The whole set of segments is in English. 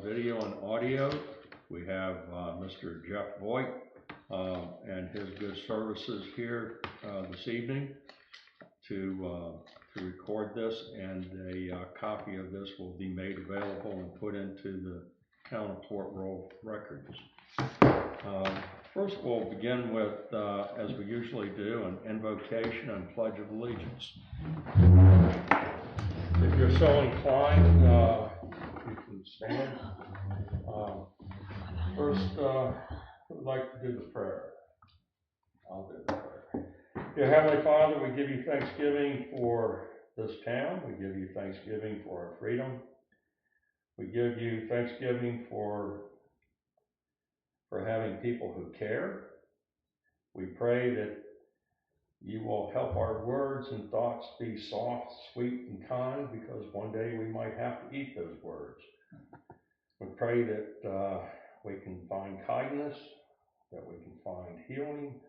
video and audio. We have Mr. Jeff Voigt and his good services here this evening to record this, and a copy of this will be made available and put into the Town of Port Royal records. First, we'll begin with, as we usually do, an invocation and pledge of allegiance. If you're so inclined, you can stand. First, we'd like to do the prayer. I'll do the prayer. Dear Heavenly Father, we give you thanksgiving for this town. We give you thanksgiving for our freedom. We give you thanksgiving for having people who care. We pray that you will help our words and thoughts be soft, sweet, and kind, because one day we might have to eat those words. We pray that we can find kindness, that we can find healing,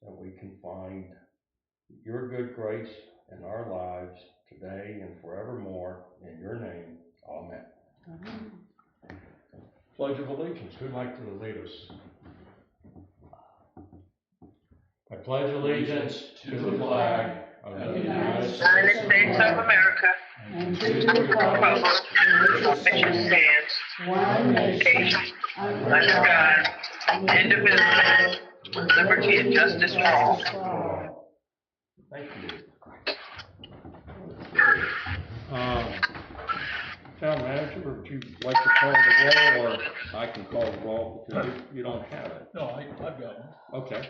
that we can find your good grace in our lives today and forevermore. In your name, amen. Amen. Pledge of Allegiance. Who'd like to lead us? I pledge allegiance to the flag of the United States of America and to the republic for which it stands, one nation, under God, indivisible, with liberty and justice for all. Thank you. Town Manager, would you like to call the roll, or I can call the roll because you don't have it? No, I've got one. Okay.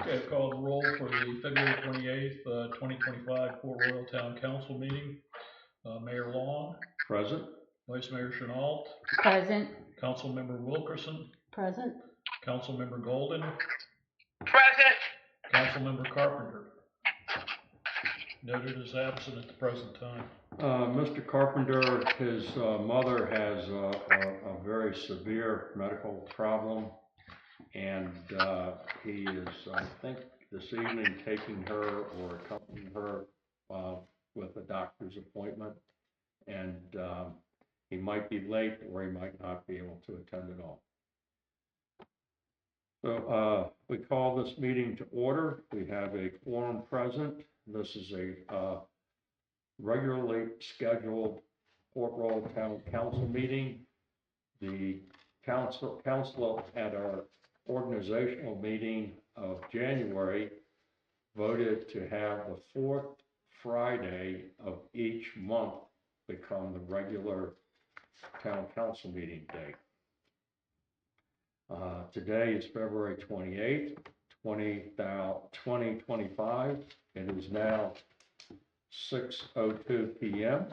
Okay, I've called the roll for the February 28th, 2025 Port Royal Town Council meeting. Mayor Long. Present. Vice Mayor Chenault. Present. Councilmember Wilkerson. Present. Councilmember Golden. Present. Councilmember Carpenter. Noted as absent at the present time. Mr. Carpenter, his mother has a very severe medical problem, and he is, I think, this evening taking her or accompanying her with a doctor's appointment, and he might be late or he might not be able to attend at all. So we call this meeting to order. We have a quorum present. This is a regularly scheduled Port Royal Town Council meeting. The council at our organizational meeting of January voted to have the fourth Friday of each month become the regular town council meeting date. Today is February 28th, 2025. It is now 6:02 p.m.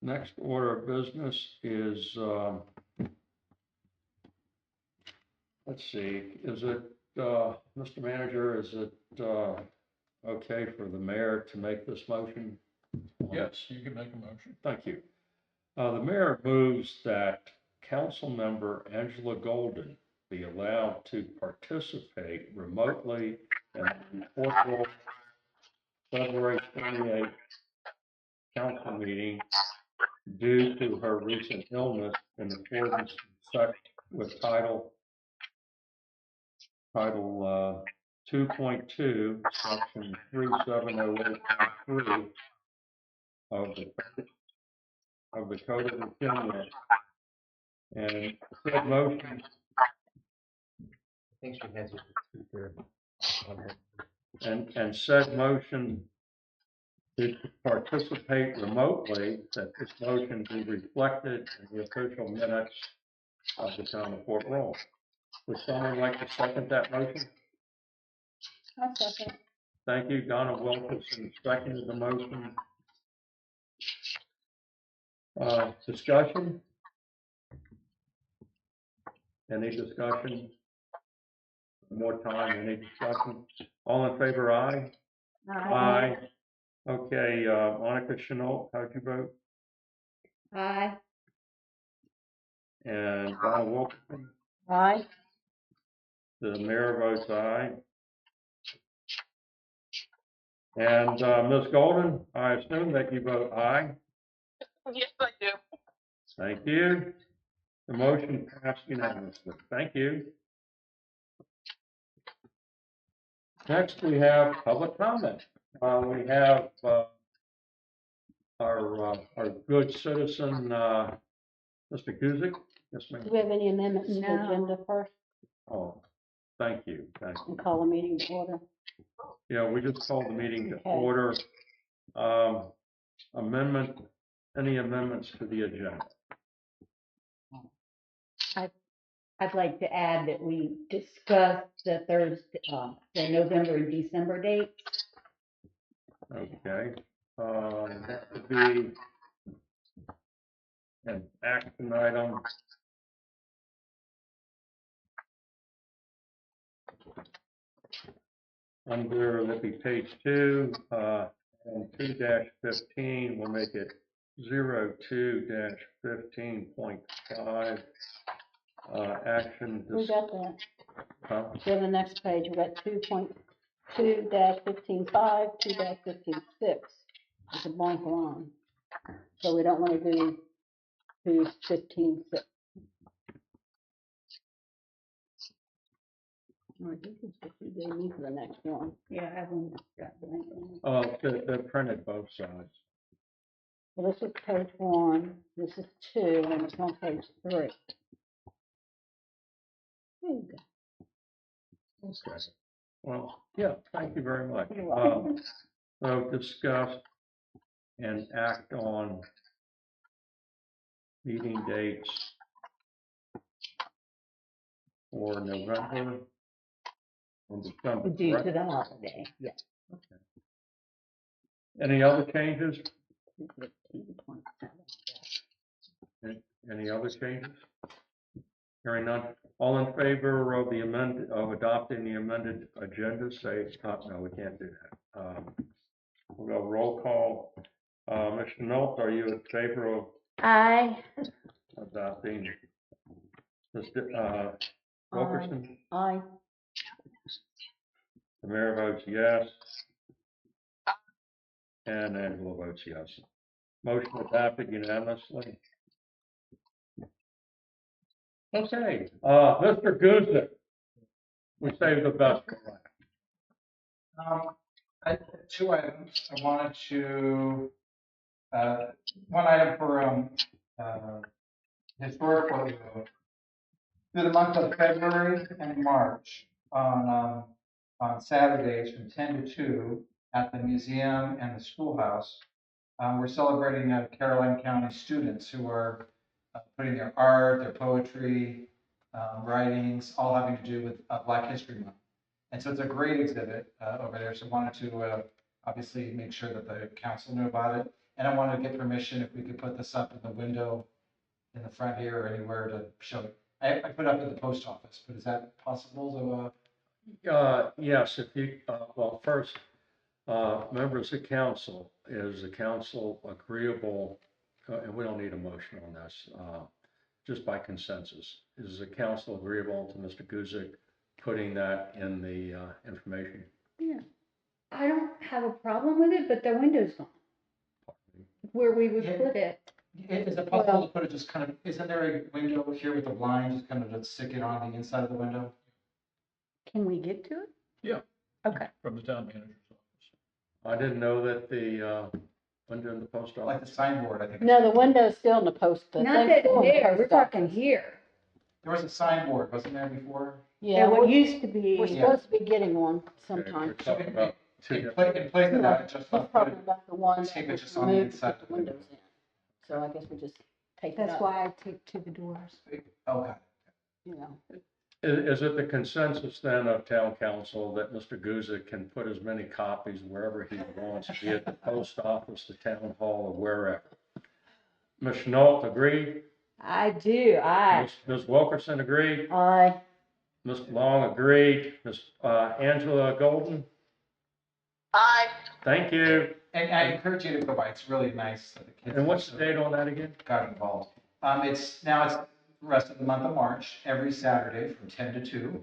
Next order of business is, let's see, is it, Mr. Manager, is it okay for the mayor to make this motion? Yes, you can make a motion. Thank you. The mayor moves that Council Member Angela Golden be allowed to participate remotely in the Port Royal February 28th council meeting due to her recent illness in accordance with Title 2.2, Section 3708.3 of the Code of Virginia, and said motion. I think she has it on her. And said motion to participate remotely, that this motion be reflected in the official minutes of the town of Port Royal. Would someone like to second that motion? I'll second. Thank you. Donna Wilkerson seconded the motion. Discussion? Any discussion? More time, any discussion? All in favor, aye? Aye. Okay, Monica Chenault, how'd you vote? Aye. And Donna Wilkerson? Aye. The mayor votes aye. And Ms. Golden, I assume that you vote aye? Yes, I do. Thank you. The motion passed unanimously. Thank you. Next, we have public comment. We have, our good citizen, Mr. Guzik. Yes, Do ma'am. we have any amendments to the No. agenda first Oh, thank you. Thank you. and call the meeting to order? Yeah, we just called the meeting to Okay. order. Amendment, any amendments to the agenda? I'd like to add that we discussed the Thursday, the November and December dates. Okay, that would be an action item. Under, that'd be page 2, and 2-15, we'll make it 02-15.5, action. We got that. Huh? Go to the next page. We got 2.2-15.5, 2-15.6. It's a blank line. So we don't want to do 2.15.6. I think it's what you gave me for the next one. Yeah, I haven't got that. They're printed both sides. Well, this is page 1, this is 2, and it's on page 3. There you go. Okay. Well, yeah, thank you very much. You're welcome. So discuss and act on meeting dates for November and December. Due correct? to the holiday, yeah. Any other changes? 15.7. Any other changes? Hearing none. All in favor of the of adopting the amended agenda, say, no, we can't do that. We'll go roll call. Mr. Nolt, are you in favor of Aye. adopting Mr. Wilkerson? Aye. The mayor votes yes. And Angela votes yes. Motion adopted unanimously. Okay, Mr. Guzik, we saved the best for last. I have 2 items. I wanted to, one item for, historic portfolio. Through the month of February and March, on Saturdays from 10 to 2 at the museum and the schoolhouse, we're celebrating Caroline County students who are putting their art, their poetry, writings, all having to do with Black History Month. And so it's a great exhibit over there. So I wanted to obviously make sure that the council knew about it. And I wanted to get permission if we could put this up in the window in the front here or anywhere to show it. I put it up at the post office, but is that possible to? Yes, if you, well, first, members of council, is the council agreeable, and we don't need a motion on this, just by consensus, is the council agreeable to Mr. Guzik putting that in the information? Yeah. I don't have a problem with it, but the window's gone. Where we would Yeah. put it. Is it possible to put it just kind of, isn't there a window here with a blind, just kind of to stick it on the inside of the window? Can we get to it? Yeah. Okay. From the town manager's office. I didn't know that the window in the post Like the office. signboard, I think. No, the window's still in the post. the Not thing's that still in the there, we're post talking office. here. There was a signboard, wasn't there before? Yeah, what we're used to be. supposed to be getting one Okay, we're sometime. talking about two In different. place of No, that, he's just put talking it, about the one tape that it was just on the removed to inside put the windows in. So I guess we just take it That's up, why I taped to the doors. okay. you know. Is it the consensus then of town council that Mr. Guzik can put as many copies wherever he wants, be it the post office, the town hall, or wherever? Ms. Schnolt, agree? I do, aye. Ms. Wilkerson, agree? Aye. Ms. Long, agreed. Ms. Angela Golden, Aye. thank you. And I encourage you to go by, it's really nice that the kids. And what's the date on that again? Got involved. It's the rest of the month of March, every Saturday from 10 to 2.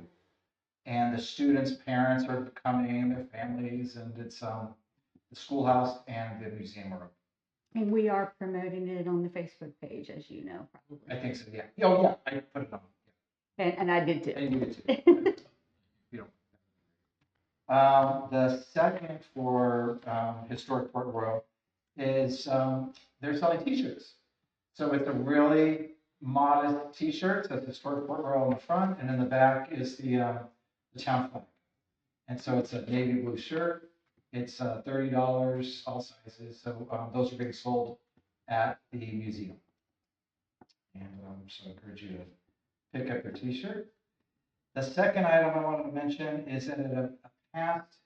And the students' parents are coming, their families, and it's the schoolhouse and the museum are And we are promoting it on the Facebook page, as you know, I probably. think so, yeah. Oh, yeah, I put it on. And I did And too. you did too. You don't. The second for Historic Port Royal is they're selling T-shirts. So it's a really modest T-shirt, says Historic Port Royal on the front, and in the back is the town flag. And so it's a navy blue shirt. It's $30, all sizes. So those are being sold at the museum. And so I encourage you to pick up your T-shirt. The second item I wanted to mention is that at a past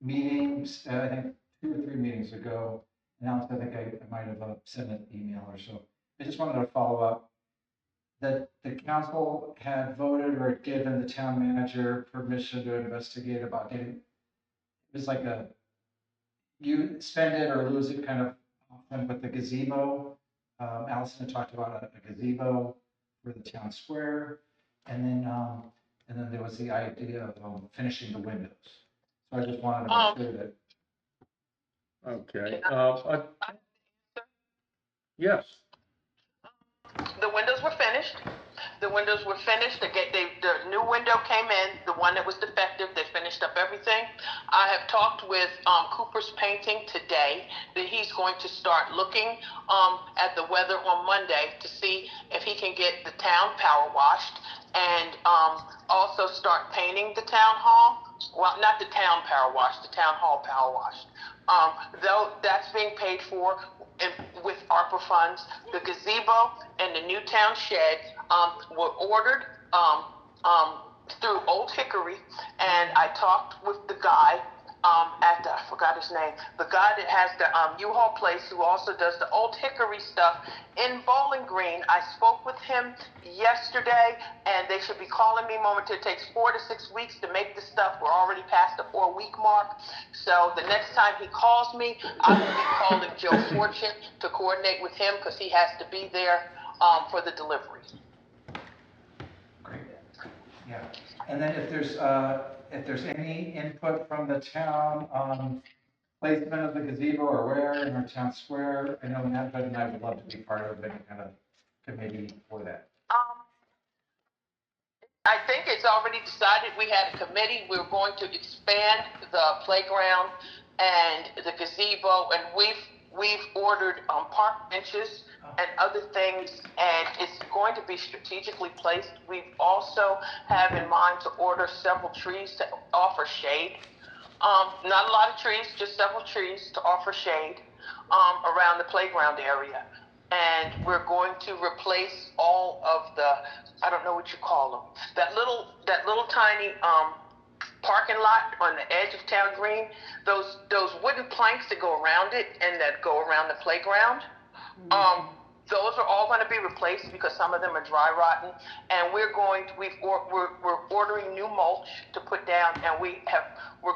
meetings, I think 2 or 3 meetings ago, announced, I think I might have sent an email or so. I just wanted to follow up that the council had voted or given the town manager permission to investigate about getting, it was like a, you spend it or lose it kind of option with the gazebo. Allison had talked about a gazebo for the town square. And then there was the idea of finishing the windows. So I just wanted to make sure that. Okay, yes, The windows were finished. The windows were finished. The new window came in, the one that was defective. They finished up everything. I have talked with Cooper's Painting today that he's going to start looking at the weather on Monday to see if he can get the town power washed and also start painting the town hall. Well, not the town power washed, the town hall power washed. Though that's being paid for with ARPA funds, the gazebo and the new town shed were ordered through Old Hickory, and I talked with the guy at the, I forgot his name, the guy that has the U-Haul place who also does the Old Hickory stuff in Bowling Green. I spoke with him yesterday, and they should be calling me momentarily. It takes 4 to 6 weeks to make the stuff. We're already past the 4-week mark. So the next time he calls me, I will be calling Joe Fortune to coordinate with him because he has to be there for the delivery. Great. Yeah, and then if there's any input from the town on placement of the gazebo or where in our town square, I know Matt Bud and I would love to be part of any kind of committee for that. I think it's already decided. We had a committee. We were going to expand the playground and the gazebo, and we've ordered park benches and other things, and it's going to be strategically placed. We also have in mind to order several trees to offer shade. Not a lot of trees, just several trees to offer shade around the playground area. And we're going to replace all of the, I don't know what you call them, that little tiny parking lot on the edge of Town Green, those wooden planks that go around it and that go around the playground. Those are all going to be replaced because some of them are dry rotten, and we're ordering new mulch to put down, and we're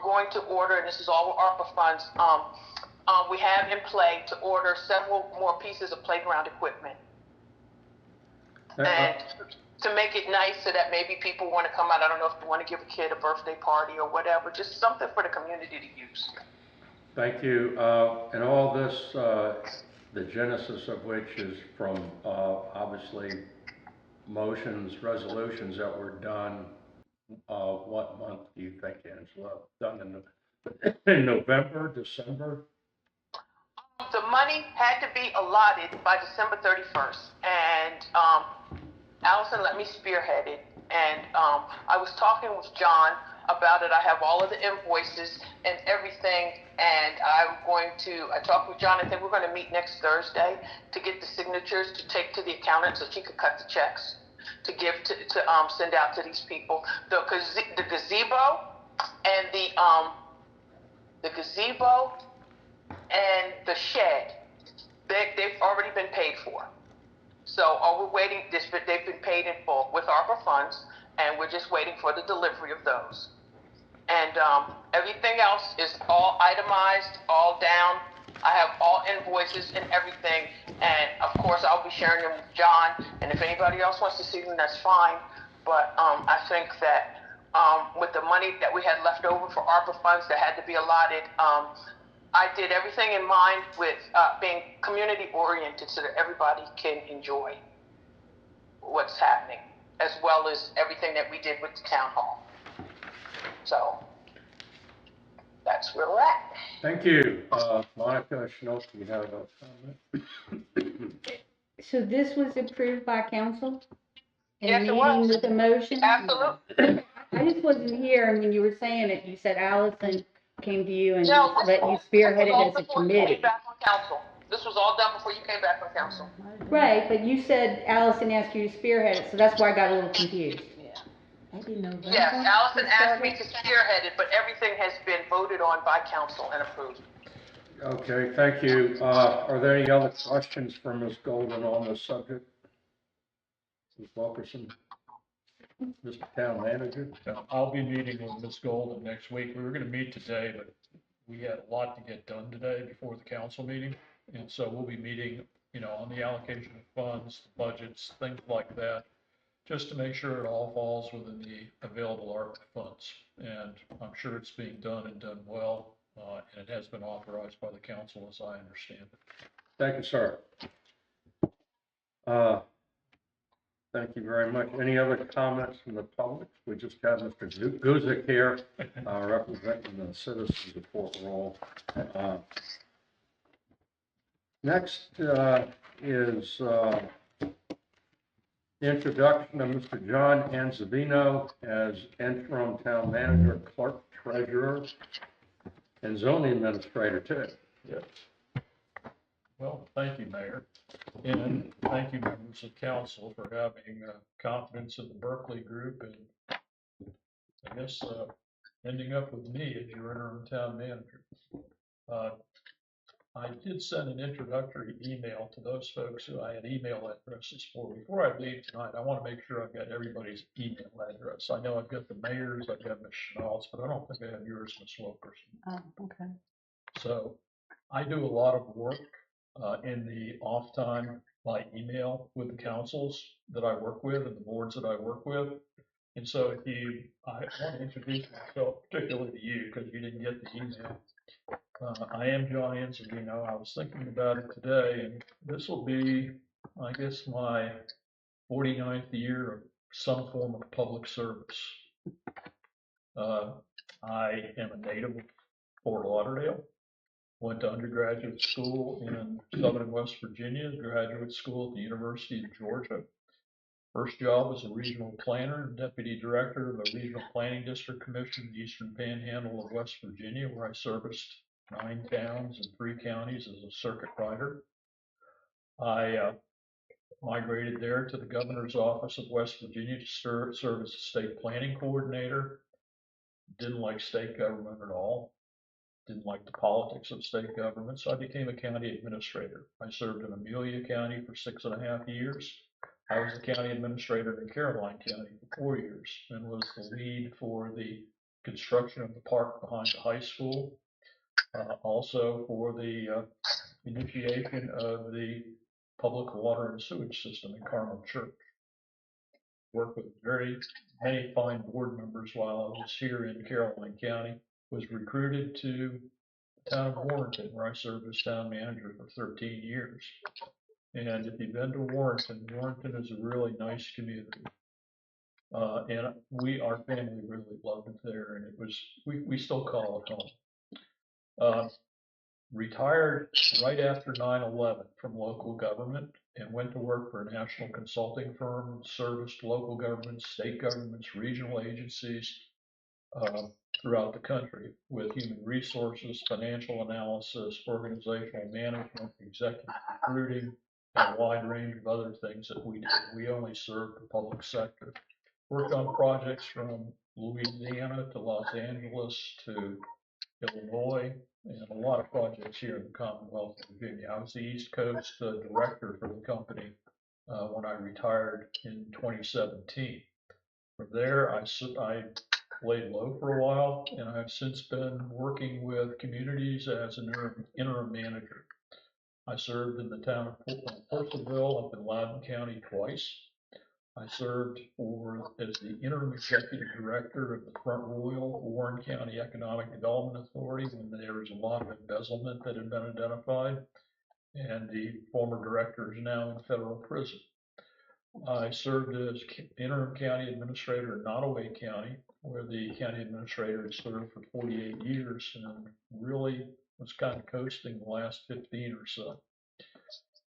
going to order, and this is all with ARPA funds. We have in play to order several more pieces of playground equipment, and to make it nice so that maybe people want to come out. I don't know if you want to give a kid a birthday party or whatever, just something for the community to use. thank you. And all this, the genesis of which is from obviously motions, resolutions that were done. What month do you think, Angela? Done in November, December? The money had to be allotted by December 31st, and Allison let me spearhead it, and I was talking with John about it. I have all of the invoices and everything, and I talked with John. I think we're going to meet next Thursday to get the signatures to take to the accountant so she could cut the checks to give to send out to these people. The gazebo and the gazebo and the shed, they've already been paid for. So all we're waiting, they've been paid in full with ARPA funds, and we're just waiting for the delivery of those. And everything else is all itemized, all down. I have all invoices and everything, and of course I'll be sharing them with John, and if anybody else wants to see them, that's fine. But I think that with the money that we had left over for ARPA funds that had to be allotted, I did everything in mind with being community oriented so that everybody can enjoy what's happening, as well as everything that we did with the town hall. So that's where we're at. Thank you. Monica Schnook, you have a comment? So this was approved by council? In Yes, it meeting was. with a motion? Absolutely. I just wasn't here, and when you were saying it, you said Allison came to you and No, let you spearhead it as a before you committee. came back on council. This was all done before you came back on council. Right, but you said Allison asked you to spearhead it, so that's why I got a little confused. Yes, Allison asked me to spearhead it, but everything has been voted on by council and approved. Okay, thank you. Are there any other questions for Ms. Golden on this subject? Ms. Wilkerson? Mr. Town Manager? I'll be meeting with Ms. Golden next week. We were gonna meet today, but we had a lot to get done today before the council meeting. And so we'll be meeting, on the allocation of funds, budgets, things like that, just to make sure it all falls within the available ARPA funds. And I'm sure it's being done and done well, and it has been authorized by the council as I understand it. Thank you, sir. Thank you very much. Any other comments from the public? We just have Mr. Guzik here, representing the citizens of Fort Roll. Next is the introduction of Mr. John Anzavino as interim town manager, clerk, treasurer, and zoning administrator too. Yes. Well, thank you, Mayor, and thank you, members of council, for having confidence in the Berkeley Group and I guess ending up with me as your interim town manager. I did send an introductory email to those folks who I had email addresses for. Before I leave tonight, I want to make sure I've got everybody's email address. I know I've got the mayor's, I've got Ms. Schnall's, but I don't think I have yours, Ms. Wilkerson. Oh, okay. So I do a lot of work in the off time by email with the councils that I work with and the boards that I work with. And so I want to introduce myself particularly to you because you didn't get the email. I am John Anzavino. I was thinking about it today, and this will be, I guess, my 49th year of some form of public service. I am a native of Fort Lauderdale. Went to undergraduate school in Southern West Virginia, graduate school at the University of Georgia. First job as a regional planner and deputy director of the Regional Planning District Commission in the Eastern Panhandle of West Virginia, where I serviced 9 towns and 3 counties as a circuit rider. I migrated there to the governor's office of West Virginia to serve as a state planning coordinator. Didn't like state government at all. Didn't like the politics of state government, so I became a county administrator. I served in Amelia County for 6.5 years. I was the county administrator in Caroline County for 4 years and was the lead for the construction of the park behind the high school. Also for the initiation of the public water and sewage system in Carmel Church. Worked with very many fine board members while I was here in Caroline County. Was recruited to the town of Warrenton, where I served as town manager for 13 years. And if you've been to Warrenton, Warrenton is a really nice community. And our family really loved it there, and it was, we still call it home. Retired right after 9/11 from local government and went to work for a national consulting firm, serviced local governments, state governments, regional agencies throughout the country with human resources, financial analysis, organizational management, executive recruiting, and a wide range of other things that we did. We only served the public sector. Worked on projects from Louisiana to Los Angeles to Illinois, and a lot of projects here in the Commonwealth of Virginia. I was the East Coast director for the company when I retired in 2017. From there, I laid low for a while, and I've since been working with communities as an interim manager. I served in the town of Purcellville up in Loudoun County twice. I served as the interim executive director of the Front Royal Warren County Economic Development Authority when there was a lot of embezzlement that had been identified, and the former director is now in federal prison. I served as interim county administrator in Nottoway County, where the county administrator had served for 48 years and really was kind of coasting the last 15 or so.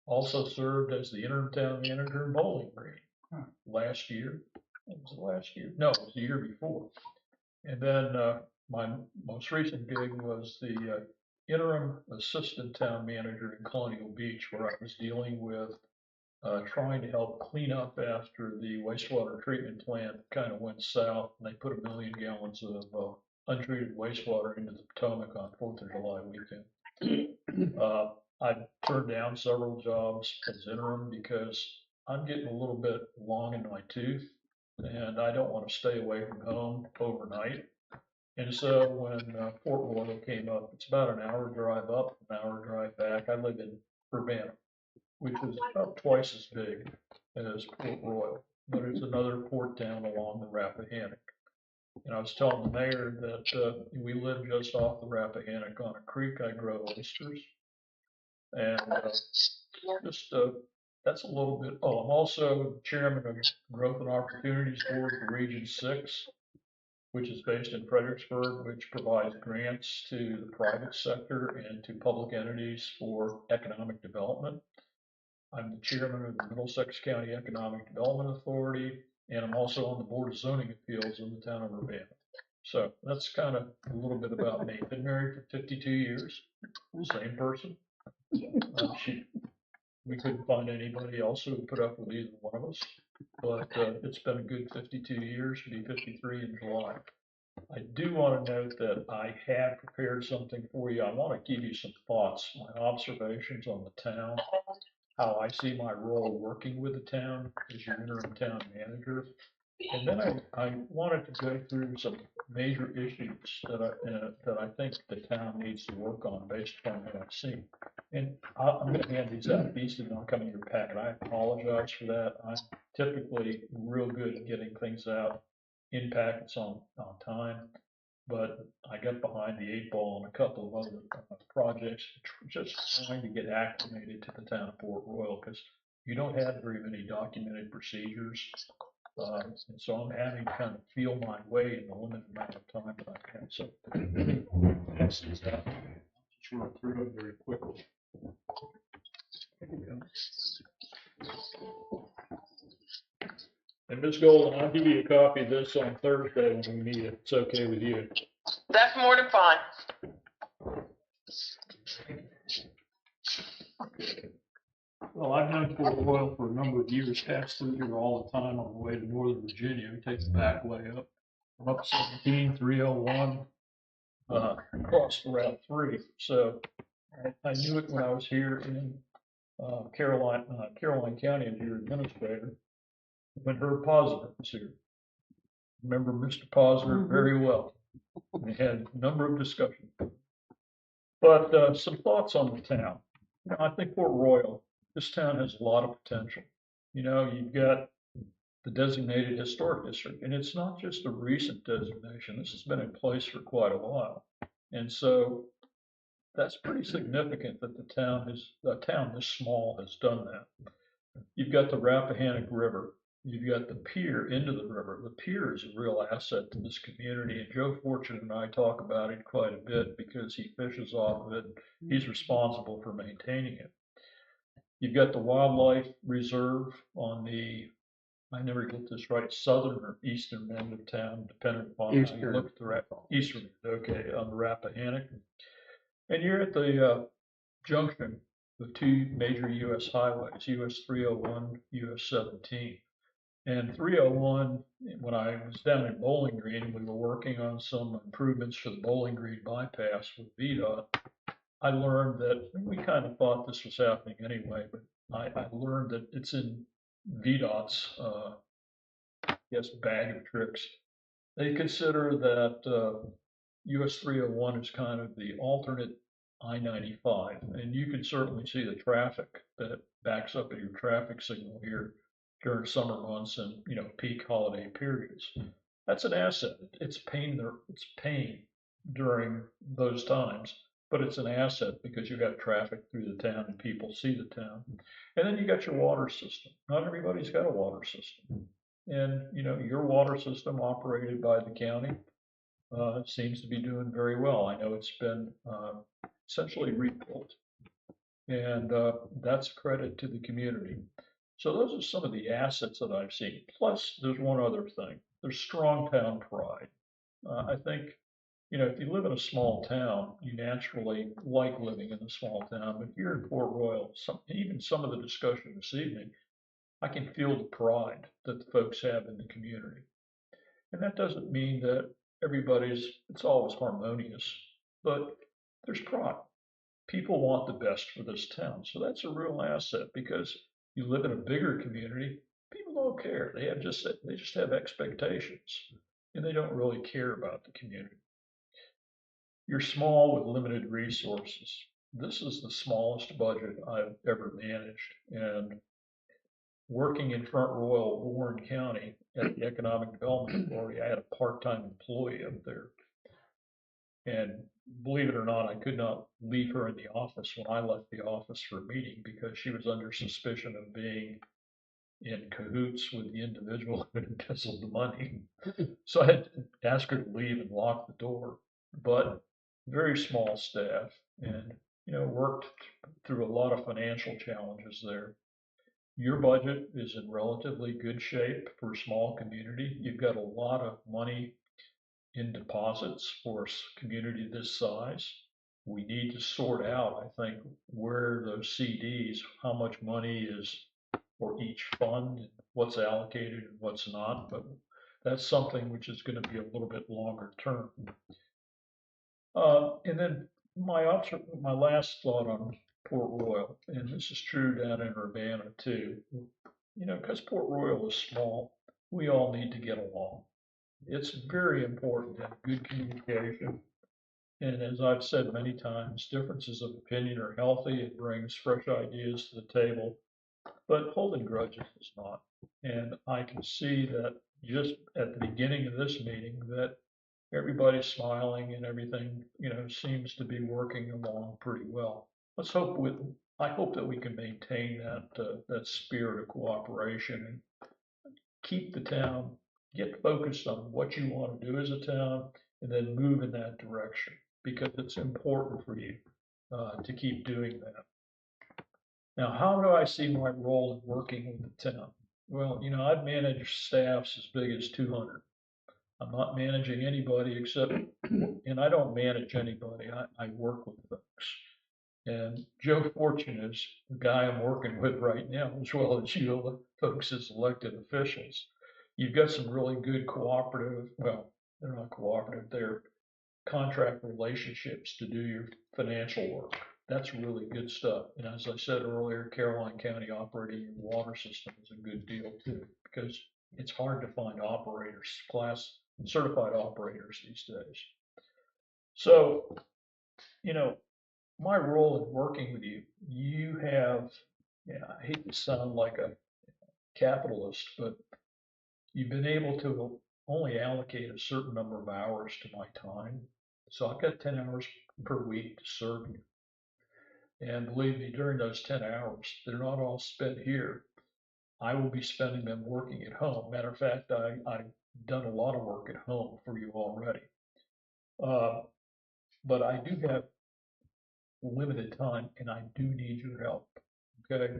Also served as the interim town manager in Bowling Green last year. Was it last year? No, it was the year before. And then my most recent gig was the interim assistant town manager in Colonial Beach, where I was dealing with trying to help clean up after the wastewater treatment plant kind of went south, and they put 1 million gallons of untreated wastewater into the Potomac on 4th of July weekend. I turned down several jobs as interim because I'm getting a little bit long in my tooth, and I don't want to stay away from home overnight. And so when Port Royal came up, it's about an hour drive up, an hour drive back. I live in Urbana, which is about twice as big as Port Royal, but it's another port town along the Rappahannock. And I was telling the mayor that we live just off the Rappahannock on a creek. I grow oysters, and that's a little bit. Oh, I'm also chairman of Growth and Opportunities Board for Region 6, which is based in Fredericksburg, which provides grants to the private sector and to public entities for economic development. I'm the chairman of the Middlesex County Economic Development Authority, and I'm also on the Board of Zoning Appeals in the town of Urbana. So that's kind of a little bit about me. Been married for 52 years, same person. We couldn't find anybody else who would put up with either one of us, but it's been a good 52 years, be 53 in July. I do want to note that I have prepared something for you. I want to give you some thoughts, my observations on the town, how I see my role working with the town as your interim town manager. And then I wanted to go through some major issues that I think the town needs to work on based upon what I've seen. And I'm going to hand these out. These did not come in your packet. I apologize for that. I'm typically real good at getting things out in packets on time, but I got behind the 8 ball on a couple of other projects, just trying to get acclimated to the town of Port Royal, because you don't have very many documented procedures. And so I'm having to kind of feel my way in the limited amount of time that I have. So this is that. Just run through it very quickly. And Ms. Golden, I'll give you a copy of this on Thursday when we meet. It's okay with you. That's more than fine. Well, I've known Port Royal for a number of years, pass through here all the time on the way to Northern Virginia. We take the back way up. I'm up 17, 301, across Route 3. So I knew it when I was here in Caroline County as your administrator, when Herb Posner was here. Remember Mr. Posner very well. We had a number of discussions. But some thoughts on the town. You know, I think Port Royal, this town has a lot of potential. You know, you've got the designated historic district, and it's not just a recent designation. This has been in place for quite a while. And so that's pretty significant that a town this small has done that. You've got the Rappahannock River. You've got the pier into the river. The pier is a real asset to this community, and Joe Fortune and I talk about it quite a bit because he fishes off of it. He's responsible for maintaining it. You've got the wildlife reserve on the, I never get this right, southern or eastern end of town, depending upon how you look at the eastern, okay, on the Rappahannock. And you're at the junction of 2 major U.S. highways, US 301, US 17. And 301, when I was down in Bowling Green, we were working on some improvements for the Bowling Green bypass with VDOT. I learned that, we kind of thought this was happening anyway, but I learned that it's in VDOT's, bag of tricks. They consider that US 301 is kind of the alternate I-95, and you can certainly see the traffic that backs up at your traffic signal here during summer months and, peak holiday periods. That's an asset. It's pain during those times, but it's an asset because you got traffic through the town and people see the town. And then you got your water system. Not everybody's got a water system. And, your water system operated by the county seems to be doing very well. I know it's been essentially rebuilt. And that's credit to the community. So those are some of the assets that I've seen. Plus, there's one other thing. There's strong town pride. I think, if you live in a small town, you naturally like living in a small town. But here in Port Royal, even some of the discussion this evening, I can feel the pride that the folks have in the community. And that doesn't mean that it's always harmonious, but there's pride. People want the best for this town. So that's a real asset because you live in a bigger community, people don't care. They just have expectations and they don't really care about the community. You're small with limited resources. This is the smallest budget I've ever managed. And working in Front Royal, Warren County at the Economic Development Authority, I had a part-time employee up there. And believe it or not, I could not leave her in the office when I left the office for a meeting because she was under suspicion of being in cahoots with the individual who embezzled the money. So I had to ask her to leave and lock the door. But very small staff and, worked through a lot of financial challenges there. Your budget is in relatively good shape for a small community. You've got a lot of money in deposits for a community this size. We need to sort out, I think, where those CDs, how much money is for each fund, what's allocated and what's not, but that's something which is going to be a little bit longer term. And then my last thought on Port Royal, and this is true down in Urbana too, because Port Royal is small, we all need to get along. It's very important to have good communication. And as I've said many times, differences of opinion are healthy. It brings fresh ideas to the table, but holding grudges is not. And I can see that just at the beginning of this meeting that everybody's smiling and everything, seems to be working along pretty well. I hope that we can maintain that spirit of cooperation and keep the town, get focused on what you want to do as a town, and then move in that direction because it's important for you to keep doing that. Now, how do I see my role in working with the town? Well, I've managed staffs as big as 200. I'm not managing anybody except, and I don't manage anybody. I work with folks. And Joe Fortune is the guy I'm working with right now, as well as you folks as elected officials. You've got some really good cooperative, well, they're not cooperative, they're contract relationships to do your financial work. That's really good stuff. And as I said earlier, Caroline County operating your water system is a good deal too, because it's hard to find operators, certified operators these days. So, my role in working with you have, I hate to sound like a capitalist, but you've been able to only allocate a certain number of hours to my time. So I've got 10 hours per week to serve you. And believe me, during those 10 hours, they're not all spent here. I will be spending them working at home. Matter of fact, I've done a lot of work at home for you already. But I do have limited time and I do need your help. Okay.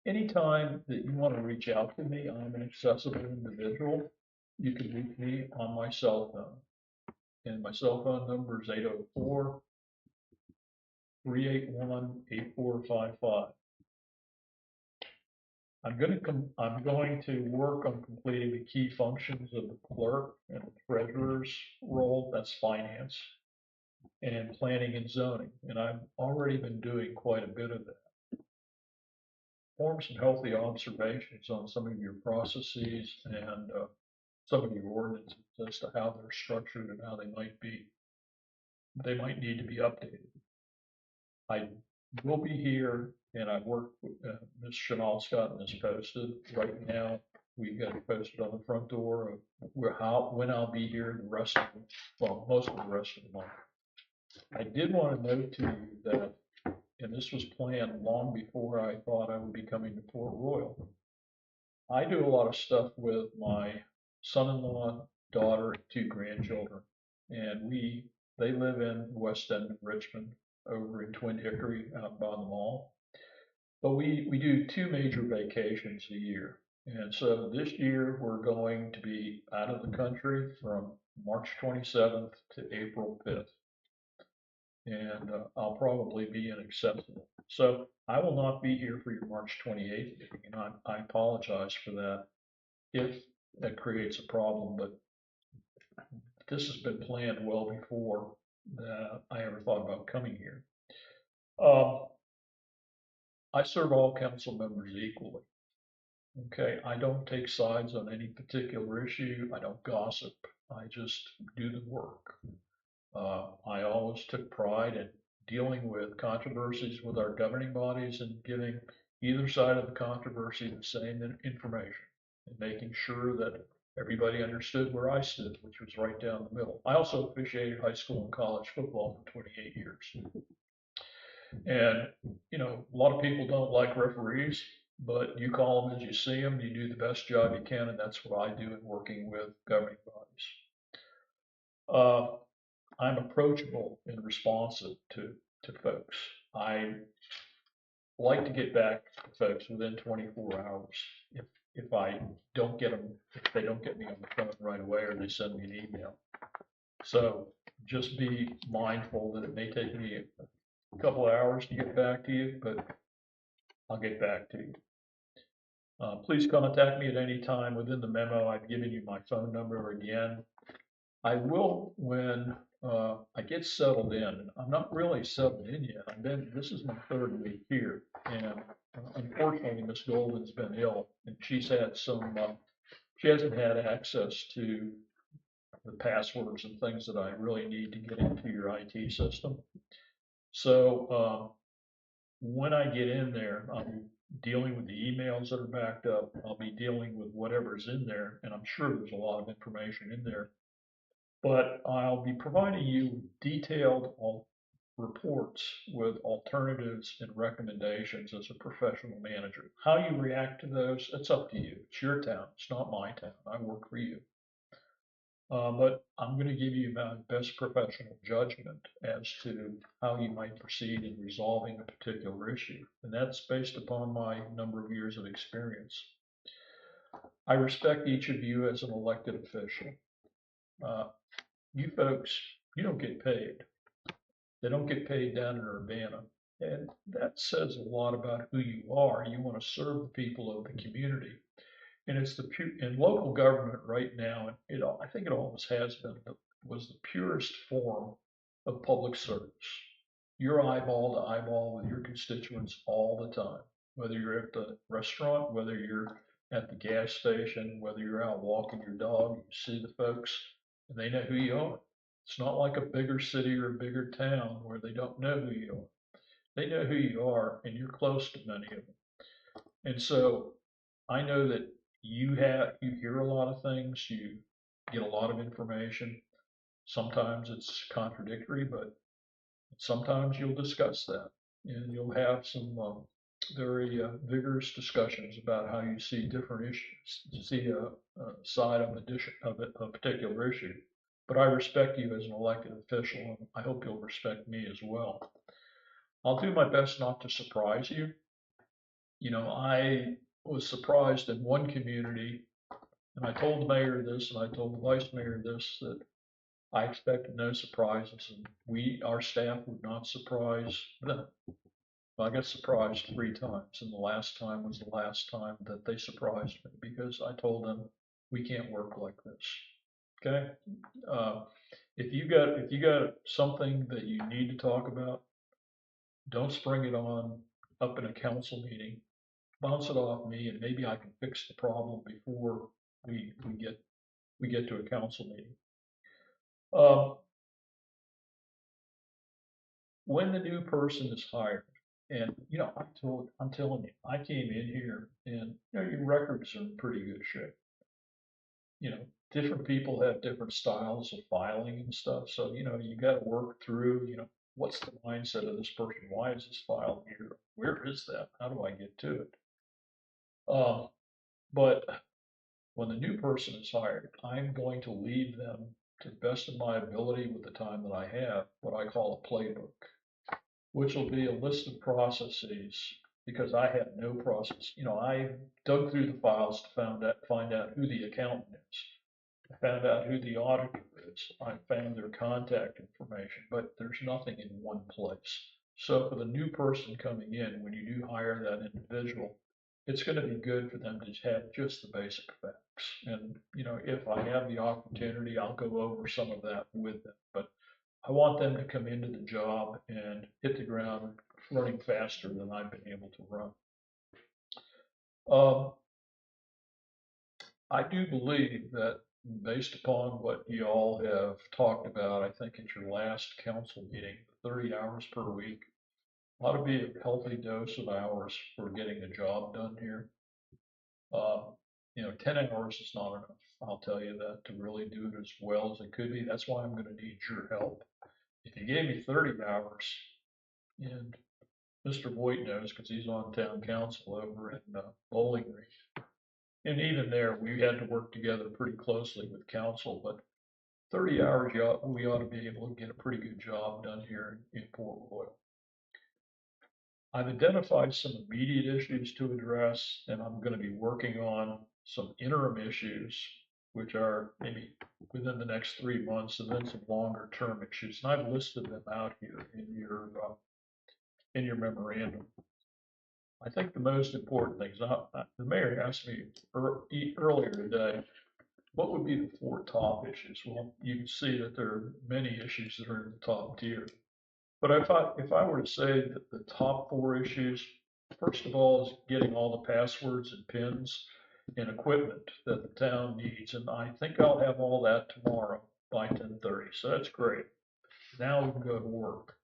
Anytime that you want to reach out to me, I'm an accessible individual. You can reach me on my cell phone. And my cell phone number is 804-381-8455. I'm going to work on completing the key functions of the clerk and the treasurer's role, that's finance, and planning and zoning. And I've already been doing quite a bit of that. Form some healthy observations on some of your processes and some of your ordinances as to how they're structured and how they might need to be updated. I will be here and I've worked with, Ms. Chenault's gotten this posted. Right now, we've got it posted on the front door of when I'll be here the rest of, most of the rest of the month. I did want to note to you that, and this was planned long before I thought I would be coming to Port Royal. I do a lot of stuff with my son-in-law, daughter, and 2 grandchildren, and they live in the West End of Richmond, over in Twin Hickory, out by the mall. But we do 2 major vacations a year, and so this year we're going to be out of the country from March 27th to April 5th. And I'll probably be inaccessible. So I will not be here for your March 28th meeting, and I apologize for that if that creates a problem, but this has been planned well before that I ever thought about coming here. I serve all council members equally. Okay, I don't take sides on any particular issue. I don't gossip. I just do the work. I always took pride in dealing with controversies with our governing bodies and giving either side of the controversy the same information and making sure that everybody understood where I stood, which was right down the middle. I also officiated high school and college football for 28 years. And, you know, a lot of people don't like referees, but you call them as you see them, you do the best job you can, and that's what I do in working with governing bodies. I'm approachable and responsive to folks. I like to get back to folks within 24 hours. If I don't get them, if they don't get me on the phone right away, or they send me an email. So just be mindful that it may take me a couple of hours to get back to you, but I'll get back to you. Please contact me at any time. Within the memo, I've given you my phone number again. I will when I get settled in. I'm not really settled in yet. This is my 3rd week here, and unfortunately, Miss Golden's been ill, and she's had she hasn't had access to the passwords and things that I really need to get into your IT system. So when I get in there, I'll be dealing with the emails that are backed up. I'll be dealing with whatever's in there, and I'm sure there's a lot of information in there. But I'll be providing you detailed reports with alternatives and recommendations as a professional manager. How you react to those, it's up to you. It's your town. It's not my town. I work for you. But I'm going to give you my best professional judgment as to how you might proceed in resolving a particular issue. And that's based upon my number of years of experience. I respect each of you as an elected official. You folks, you don't get paid. They don't get paid down in Urbana. And that says a lot about who you are. You want to serve the people of the community. And it's in local government right now, and I think it always has been, was the purest form of public service. You're eyeball to eyeball with your constituents all the time, whether you're at the restaurant, whether you're at the gas station, whether you're out walking your dog, you see the folks, and they know who you are. It's not like a bigger city or a bigger town where they don't know who you are. They know who you are, and you're close to many of them. And so I know that you hear a lot of things, you get a lot of information. Sometimes it's contradictory, but sometimes you'll discuss that, and you'll have some very vigorous discussions about how you see different issues, see a side of a particular issue. But I respect you as an elected official, and I hope you'll respect me as well. I'll do my best not to surprise you. You know, I was surprised in one community, and I told the mayor this, and I told the vice mayor this, that I expected no surprises, and our staff would not surprise them. I got surprised 3 times, and the last time was the last time that they surprised me, because I told them we can't work like this. Okay? If you got something that you need to talk about, don't spring it on up in a council meeting. Bounce it off me, and maybe I can fix the problem before we get to a council meeting. When the new person is hired, And, you know, I'm telling you, I came in here and, you know, your records are in pretty good shape. You know, different people have different styles of filing and stuff. So, you know, you got to work through, you know, what's the mindset of this person? Why is this file here? Where is that? How do I get to it? But when the new person is hired, I'm going to leave them to the best of my ability with the time that I have, what I call a playbook, which will be a list of processes because I have no process. You know, I dug through the files to find out who the accountant is. I found out who the auditor is. I found their contact information, but there's nothing in one place. So for the new person coming in, when you do hire that individual, it's going to be good for them to have just the basic facts. And, you know, if I have the opportunity, I'll go over some of that with them. But I want them to come into the job and hit the ground running faster than I've been able to run. I do believe that based upon what you all have talked about, I think at your last council meeting, 30 hours per week ought to be a healthy dose of hours for getting the job done here. You know, 10 hours is not enough. I'll tell you that to really do it as well as it could be. That's why I'm going to need your help. If you gave me 30 hours, and Mr. Voigt knows because he's on town council over in Bowling Green. And even there, we had to work together pretty closely with council, but 30 hours, we ought to be able to get a pretty good job done here in Port Royal. I've identified some immediate issues to address, and I'm going to be working on some interim issues, which are maybe within the next 3 months, and then some longer term issues. And I've listed them out here in your memorandum. I think the most important things, the mayor asked me earlier today, what would be the 4 top issues? Well, you can see that there are many issues that are in the top tier. But if I were to say that the top 4 issues, first of all, is getting all the passwords and pins and equipment that the town needs. And I think I'll have all that tomorrow by 10:30. So that's great. Now we can go to work.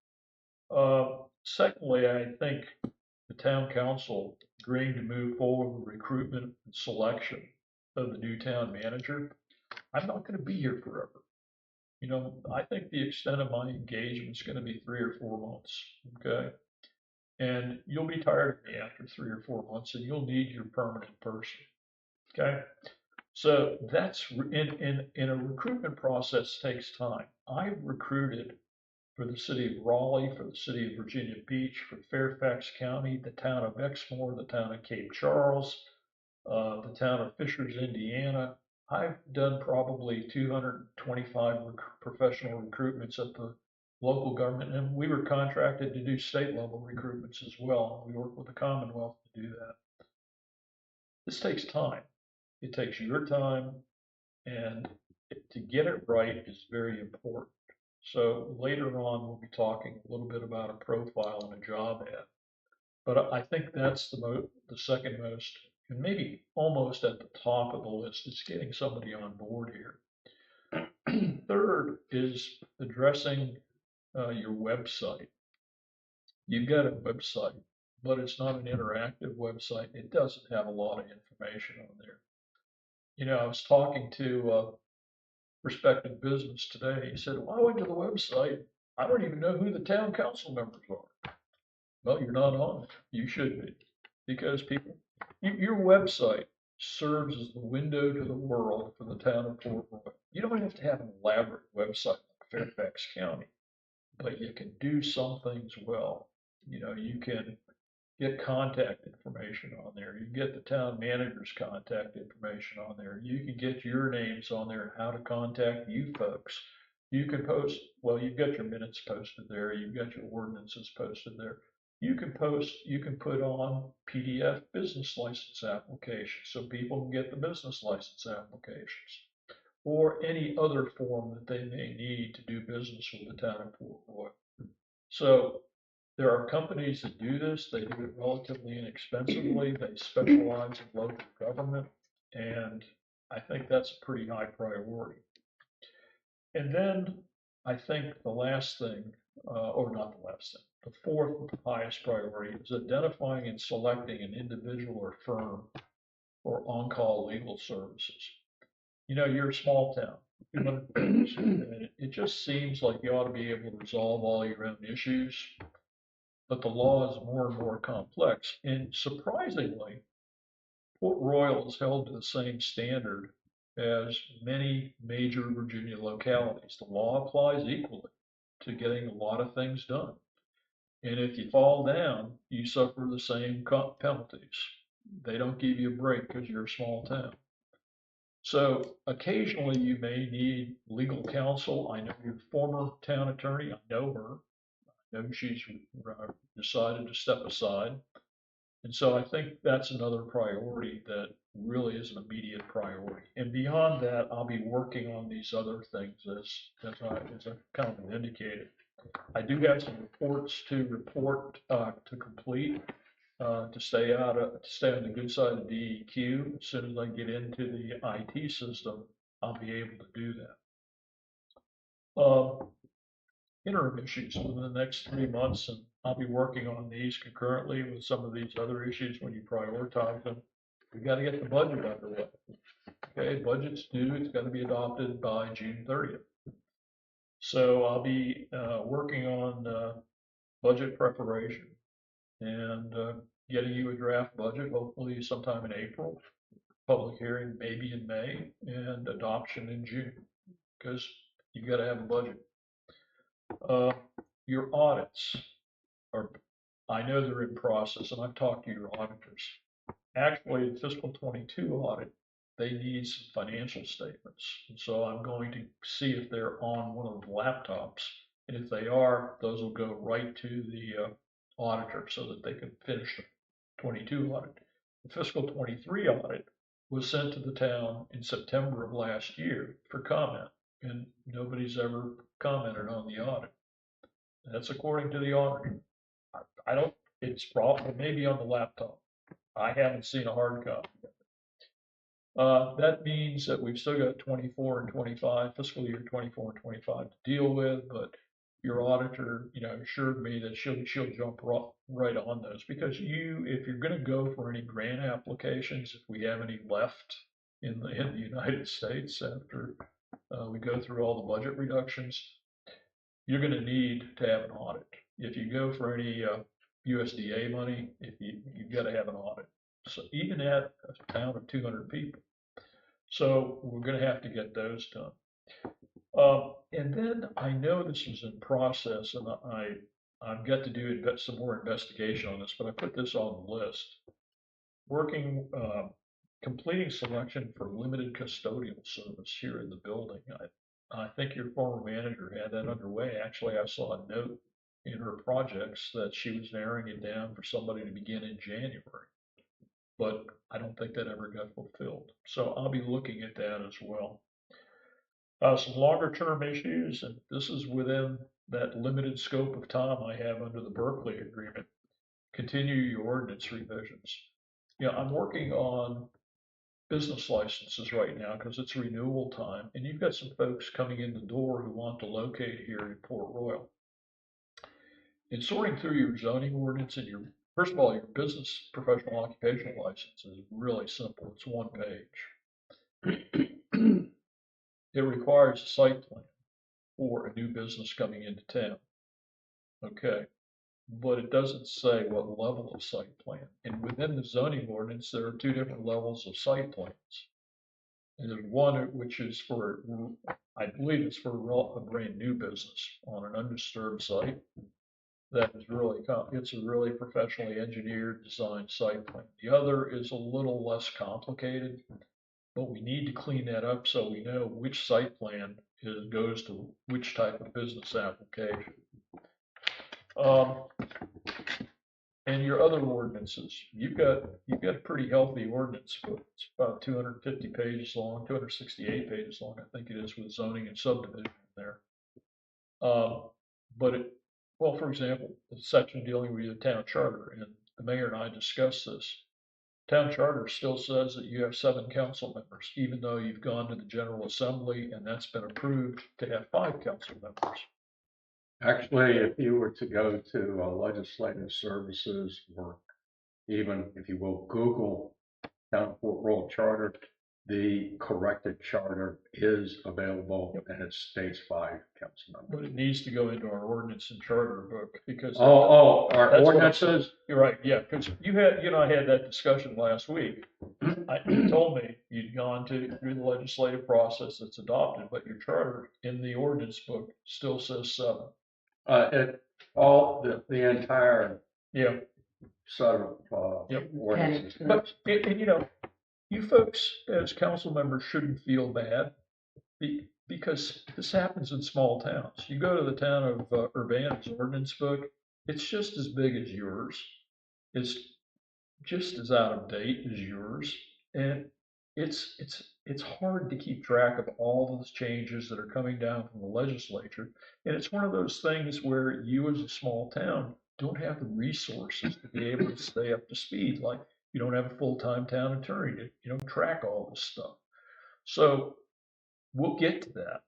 Secondly, I think the town council agreeing to move forward with recruitment and selection of the new town manager. I'm not going to be here forever. You know, I think the extent of my engagement is going to be 3 or 4 months. Okay. And you'll be tired of me after 3 or 4 months and you'll need your permanent person. Okay. So that's in a recruitment process takes time. I've recruited for the city of Raleigh, for the city of Virginia Beach, for Fairfax County, the town of Exmoor, the town of Cape Charles, the town of Fishers, Indiana. I've done probably 225 professional recruitments at the local government, and we were contracted to do state level recruitments as well. We work with the Commonwealth to do that. This takes time. It takes your time, and to get it right is very important. So later on, we'll be talking a little bit about a profile and a job ad. But I think that's the second most, and maybe almost at the top of the list, is getting somebody on board here. Third is addressing your website. You've got a website, but it's not an interactive website. It doesn't have a lot of information on there. You know, I was talking to prospective business today. He said, well, I went to the website. I don't even know who the town council members are. Well, you're not on it. You should be, because people, your website serves as the window to the world for the town of Port Royal. You don't have to have an elaborate website like Fairfax County, but you can do some things well. You know, you can get contact information on there. You can get the town manager's contact information on there. You can get your names on there and how to contact you folks. You can post, well, you've got your minutes posted there. You've got your ordinances posted there. You can put on PDF business license applications so people can get the business license applications or any other form that they may need to do business with the town of Port Royal. So there are companies that do this. They do it relatively inexpensively. They specialize in local government, and I think that's a pretty high priority. And then I think the last thing or not the last thing. The fourth highest priority is identifying and selecting an individual or firm for on-call legal services. You know, you're a small town, 200 folks, and it just seems like you ought to be able to resolve all your own issues, but the law is more and more complex. And surprisingly, Port Royal is held to the same standard as many major Virginia localities. The law applies equally to getting a lot of things done. And if you fall down, you suffer the same penalties. They don't give you a break because you're a small town. So occasionally you may need legal counsel. I know your former town attorney. I know her. I know she's decided to step aside. And so I think that's another priority that really is an immediate priority. And beyond that, I'll be working on these other things as I kind of indicated. I do have some reports to complete, to stay on the good side of DEQ. As soon as I get into the IT system, I'll be able to do that. Interim issues within the next 3 months, and I'll be working on these concurrently with some of these other issues when you prioritize them. We've got to get the budget underway. Okay, budget's due. It's got to be adopted by June 30th. So I'll be working on budget preparation and getting you a draft budget, hopefully sometime in April, public hearing maybe in May, and adoption in June, because you've got to have a budget. Your audits are, I know they're in process, and I've talked to your auditors. Actually, the fiscal 22 audit, they need some financial statements. And so I'm going to see if they're on one of the laptops. And if they are, those will go right to the auditor so that they can finish the 22 audit. The fiscal 23 audit was sent to the town in September of last year for comment, and nobody's ever commented on the audit. That's according to the auditor. I don't, it's probably maybe on the laptop. I haven't seen a hard copy. That means that we've still got 24 and 25, fiscal year 24 and 25 to deal with, but your auditor, assured me that she'll jump right on those, because if you're going to go for any grant applications, if we have any left in the United States after we go through all the budget reductions, you're going to need to have an audit. If you go for any USDA money, you've got to have an audit. So even at a town of 200 people. So we're going to have to get those done. And then I know this was in process, and I've got to do some more investigation on this, but I put this on the list. Completing selection for limited custodial service here in the building. I think your former manager had that underway. Actually, I saw a note in her projects that she was narrowing it down for somebody to begin in January. But I don't think that ever got fulfilled. So I'll be looking at that as well. Some longer term issues, and this is within that limited scope of time I have under the Berkeley agreement. Continue your ordinance revisions. I'm working on business licenses right now because it's renewal time, and you've got some folks coming in the door who want to locate here in Port Royal. In sorting through your zoning ordinance and first of all, your business professional occupational license is really simple. It's one page. It requires a site plan for a new business coming into town. Okay. But it doesn't say what level of site plan. And within the zoning ordinance, there are two different levels of site plans. And there's one which is for, I believe it's for a brand new business on an undisturbed site. That is it's a really professionally engineered designed site plan. The other is a little less complicated, but we need to clean that up so we know which site plan goes to which type of business application. And your other ordinances, you've got a pretty healthy ordinance book. It's about 250 pages long, 268 pages long, I think it is, with zoning and subdivision there. Well, for example, the section dealing with the town charter, and the mayor and I discussed this. Town charter still says that you have 7 council members, even though you've gone to the General Assembly and that's been approved to have 5 council members. Actually, if you were to go to legislative services, or even, if you will, Google Town of Fort Royal Charter, the corrected charter is available, and it states 5 council members. But it needs to go into our ordinance and charter book because. Our That's what I'm ordinances, You're right, yeah, because you and I had that discussion last week. You told me you'd gone through the legislative process that's adopted, but your charter in the ordinance book still says 7. the entire Yeah, set of Yep. ordinances. but, you folks as council members shouldn't feel bad because this happens in small towns. You go to the town of Urbana's ordinance book, it's just as big as yours. It's just as out of date as yours. And it's hard to keep track of all those changes that are coming down from the legislature. And it's one of those things where you as a small town don't have the resources to be able to stay up to speed. Like you don't have a full-time town attorney to, track all this stuff. So we'll get to that,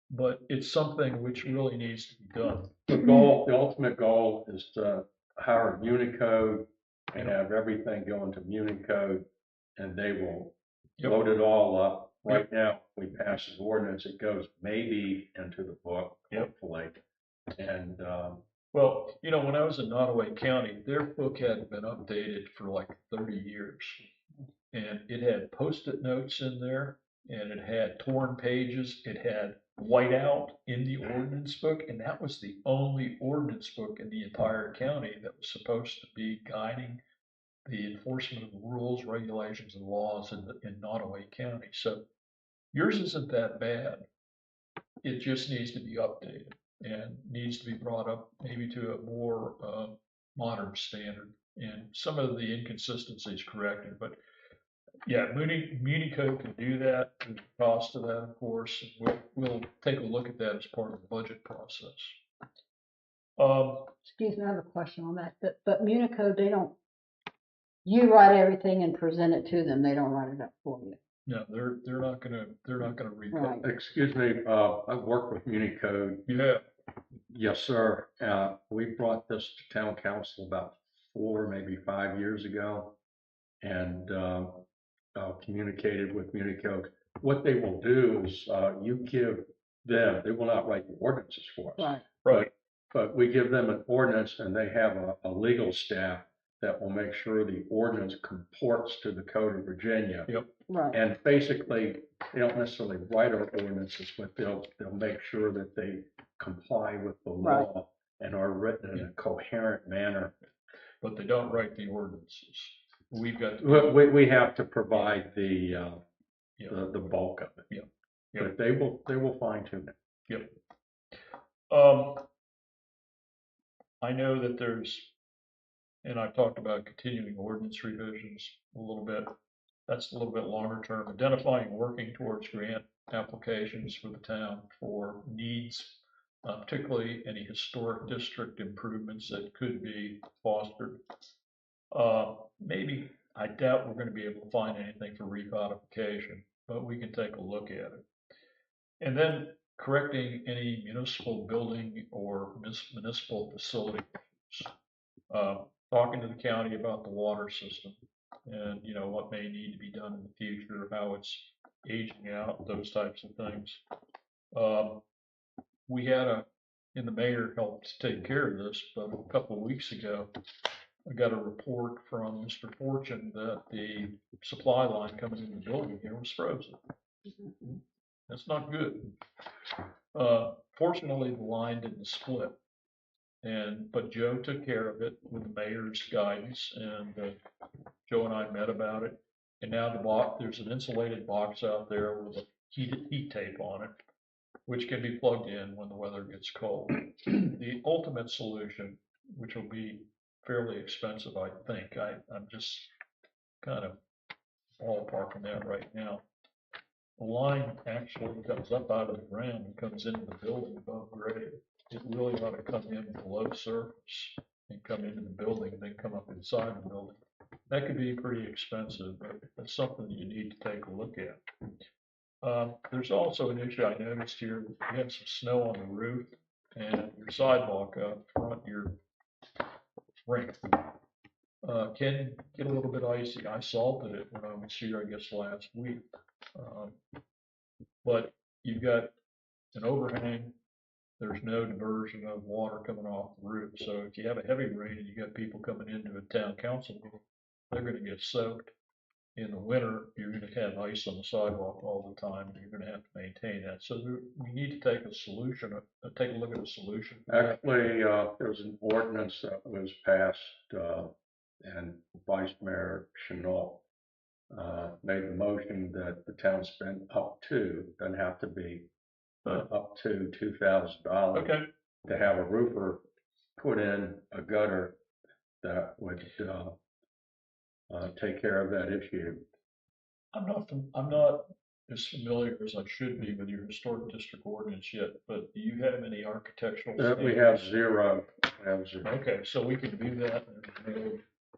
but it's something which really needs to be done. The ultimate goal is to hire Unicode and have everything go into Unicode, and they will Yep. load it all up. Right now, we pass an ordinance, it goes maybe into the book, Yep. hopefully. And, Well, when I was in Nottaway County, their book hadn't been updated for like 30 years. And it had Post-it notes in there, and it had torn pages, it had whiteout in the ordinance book, and that was the only ordinance book in the entire county that was supposed to be guiding the enforcement of the rules, regulations, and laws in Nottaway County. So yours isn't that bad. It just needs to be updated and needs to be brought up maybe to a more modern standard. And some of the inconsistencies corrected, but yeah, Municode can do that. There's a cost to that, of course. We'll take a look at that as part of the budget process. Excuse me, I have a question on that, but Municode, you write everything and present it to them, they don't write it up for you. No, they're not gonna read Right. that. excuse me, I've worked with Unicode. Yeah, Yes, sir. We brought this to town council about 4, maybe 5 years ago, and communicated with Unicode. What they will do is, you give them, they will not write the ordinances for us. Right. But we give them an ordinance, and they have a legal staff that will make sure the ordinance comports to the Code of Virginia. Right. And basically, they don't necessarily write our ordinances, but they'll make sure that they comply with the Right. law and are written in a coherent manner. but they don't write the ordinances. We've got to. We have to provide the bulk of it. Yeah. But they will fine tune it. I know that and I've talked about continuing ordinance revisions a little bit. That's a little bit longer term, identifying, working towards grant applications for the town for needs, particularly any historic district improvements that could be fostered. Maybe, I doubt we're gonna be able to find anything for recodification, but we can take a look at it. And then correcting any municipal building or municipal facility. Talking to the county about the water system and, what may need to be done in the future, how it's aging out, those types of things. We had and the mayor helped take care of this, but a couple of weeks ago, I got a report from Mr. Fortune that the supply line coming in the building here was frozen. That's not good. Fortunately, the line didn't split. But Joe took care of it with the mayor's guidance, and Joe and I met about it. And now there's an insulated box out there with a heat tape on it, which can be plugged in when the weather gets cold. The ultimate solution, which will be fairly expensive, I think, I'm just kind of ballparking that right now. The line actually comes up out of the ground and comes into the building above grade. It really ought to come in below surface and come into the building and then come up inside the building. That could be pretty expensive, but that's something you need to take a look at. There's also an issue I noticed here. We had some snow on the roof and your sidewalk out front, your rink, can get a little bit icy. I salted it when I was here, I guess, last week. Um, But you've got an overhang, there's no diversion of water coming off the roof. So if you have a heavy rain and you got people coming into a town council meeting, they're gonna get soaked. In the winter, you're gonna have ice on the sidewalk all the time, and you're gonna have to maintain that. So we need to take a solution, take a look at a solution. for that. Actually, there's an ordinance that was passed, and Vice Mayor Chenault made the motion that the town spend up to, doesn't have to be, but up to $2,000 Okay, to have a roofer put in a gutter that would take care of that issue. I'm not as familiar as I should be with your historic district ordinance yet, but do you have any architectural? We have standards? zero. We have zero. Okay, so we can do that,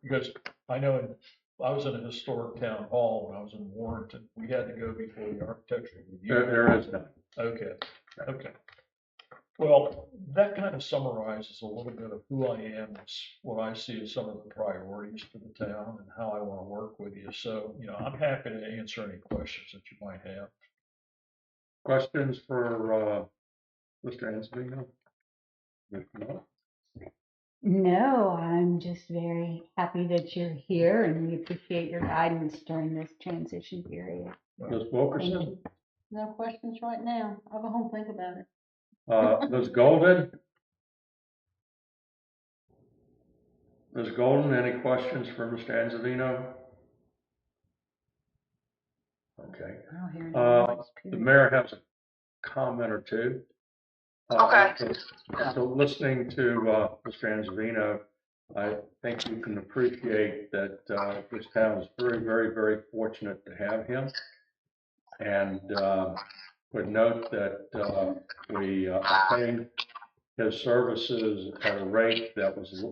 because I know I was in a historic town hall when I was in Warrenton. We had to go before the architectural review. There is none. Okay, okay. Well, that kind of summarizes a little bit of who I am, what I see as some of the priorities for the town and how I want to work with you. So, I'm happy to answer any questions that you might have. Questions for Mr. Ansvino? If not, No, I'm just very happy that you're here and we appreciate your guidance during this transition period. Ms. Wilkerson, No questions right now. I'll go home and think about it. Ms. Golden? Ms. Golden, any questions for Mr. Anzavino? Okay, I don't hear any Uh, noise, the period. mayor has a comment or two. Okay. So listening to Mr. Anzavino, I think you can appreciate that this town is very, very, very fortunate to have him. And would note that we obtained his services at a rate that was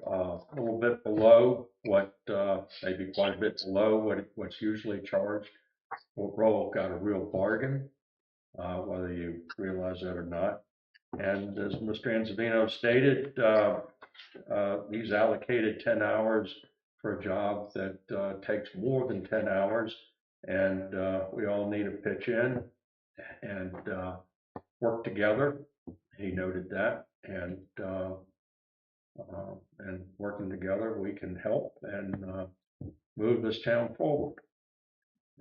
a little bit below what, maybe quite a bit below what's usually charged. Roll got a real bargain, whether you realize that or not. And as Mr. Anzavino stated, he's allocated 10 hours for a job that takes more than 10 hours. And we all need to pitch in and work together. He noted that. And working together, we can help and move this town forward.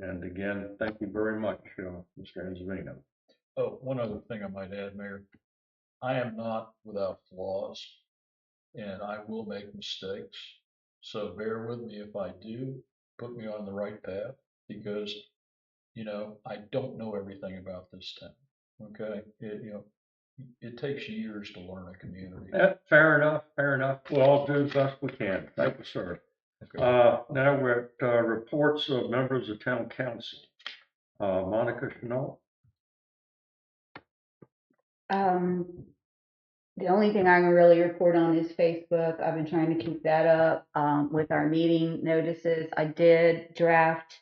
And again, thank you very much, Mr. Anzavino. Oh, one other thing I might add, Mayor. I am not without flaws, and I will make mistakes. So bear with me if I do, put me on the right path, because, I don't know everything about this town. Okay, it takes years to learn a community. Yeah, fair enough, fair enough. We'll all do the best we can. Thank you, sir. Okay. Now we're at reports of members of town council. Monica Chenault. The only thing I can really report on is Facebook. I've been trying to keep that up, with our meeting notices. I did draft,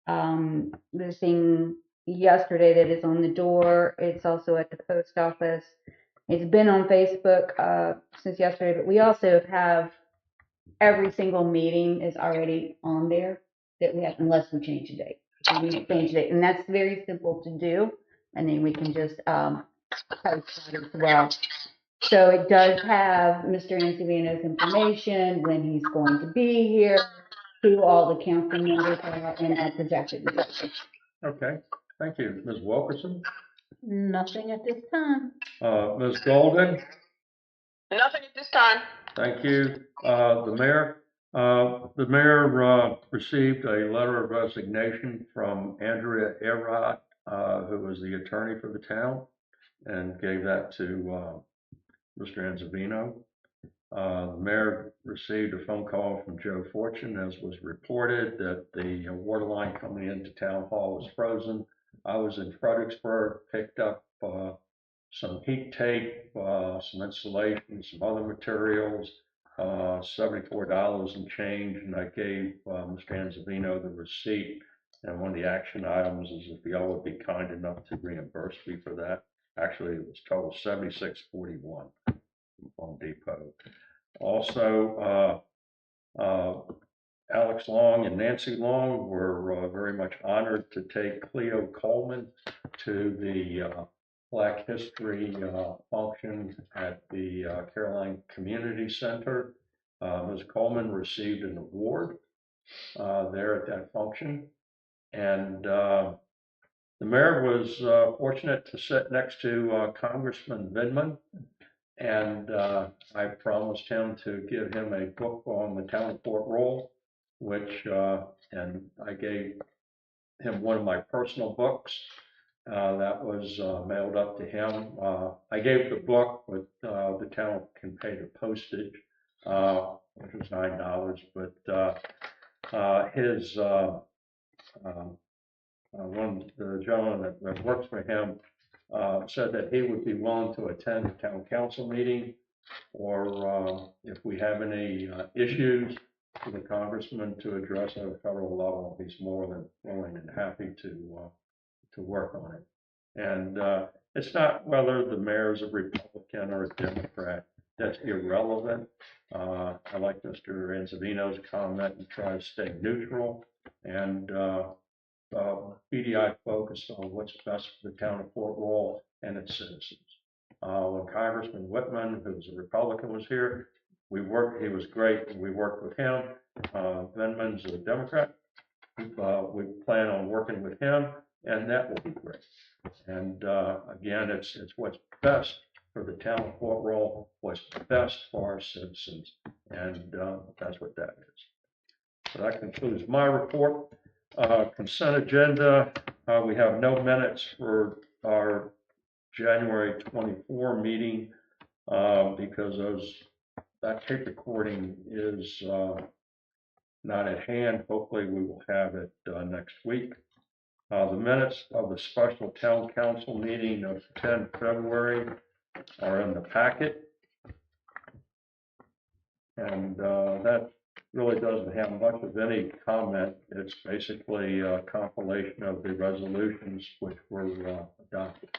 the thing yesterday that is on the door. It's also at the post office. It's been on Facebook, since yesterday, but we also have every single meeting is already on there that we have, unless we change the date. We change the date, and that's very simple to do. And then we can just, post that as well. So it does have Mr. Anzavino's information, when he's going to be here, who all the council members are, and our projected results. Okay, thank you. Ms. Wilkerson. Nothing at this time. Ms. Golden. Nothing at this time. Thank you. The mayor. The mayor received a letter of resignation from Andrea Erod, who was the attorney for the town, and gave that to Mr. Anzavino. The mayor received a phone call from Joe Fortune, as was reported, that the water line coming into town hall was frozen. I was in Fredericksburg, picked up some heat tape, some insulation, some other materials, $74 and change, and I gave Mr. Anzavino the receipt. And one of the action items is if y'all would be kind enough to reimburse me for that. Actually, it was total 7641 on Depot. Also, Alex Long and Nancy Long were very much honored to take Cleo Coleman to the Black History function at the Caroline Community Center. Ms. Coleman received an award there at that function. And the mayor was fortunate to sit next to Congressman Vindman. And I promised him to give him a book on the town of Fort Roll, which, and I gave him one of my personal books that was mailed up to him. I gave the book, but the town can pay the postage, which was $9. But his one the gentleman that works for him said that he would be willing to attend a town council meeting, or if we have any issues for the congressman to address at a federal level, he's more than willing and happy to work on it. And it's not whether the mayor is a Republican or a Democrat. That's irrelevant. I like Mr. Anzavino's comment and try to stay neutral. And BDI focused on what's best for the town of Fort Roll and its citizens. When Congressman Whitman, who's a Republican, was here, he was great, and we worked with him. Vindman's a Democrat. We plan on working with him, and that will be great. And again, it's what's best for the town of Fort Roll, what's best for our citizens, and that's what that is. So that concludes my report. Consent agenda, we have no minutes for our January 24 meeting because that tape recording is not at hand. Hopefully we will have it next week. The minutes of the special town council meeting of 10 February are in the packet. And that really doesn't have much of any comment. It's basically a compilation of the resolutions which were adopted.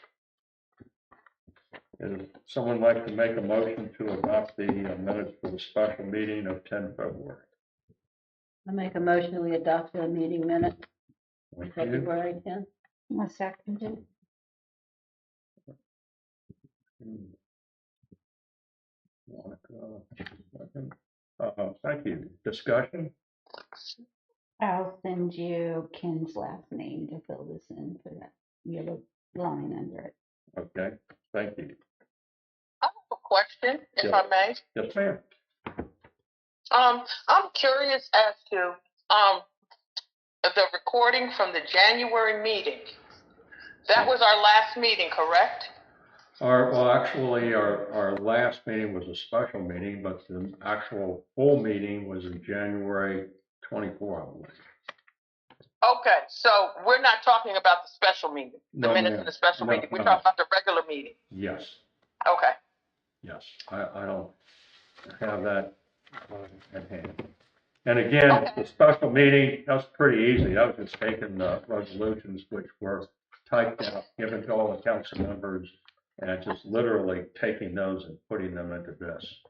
Would someone like to make a motion to adopt the minutes for the special meeting of 10 February? I make a motion, we adopt the meeting minutes, Thank you. February 10th. A second. Thank you. Discussion? I'll send you Ken's last name to fill this in for that yellow line under it. Okay, thank you. I have a question, if Yeah. I may. Yes, ma'am. I'm curious as to the recording from the January meeting. That was our last meeting, correct? Actually, our last meeting was a special meeting, but the actual full meeting was in January 24, I believe. Okay, so we're not talking about the special meeting, the No, minutes ma'am. of the special No, meeting. We're no. talking about the regular meeting. Yes, Okay. yes. I don't have that at hand. And again, Okay. the special meeting, that was pretty easy. I was just taking the resolutions which were typed out, given to all the council members, and just literally taking those and putting them into this.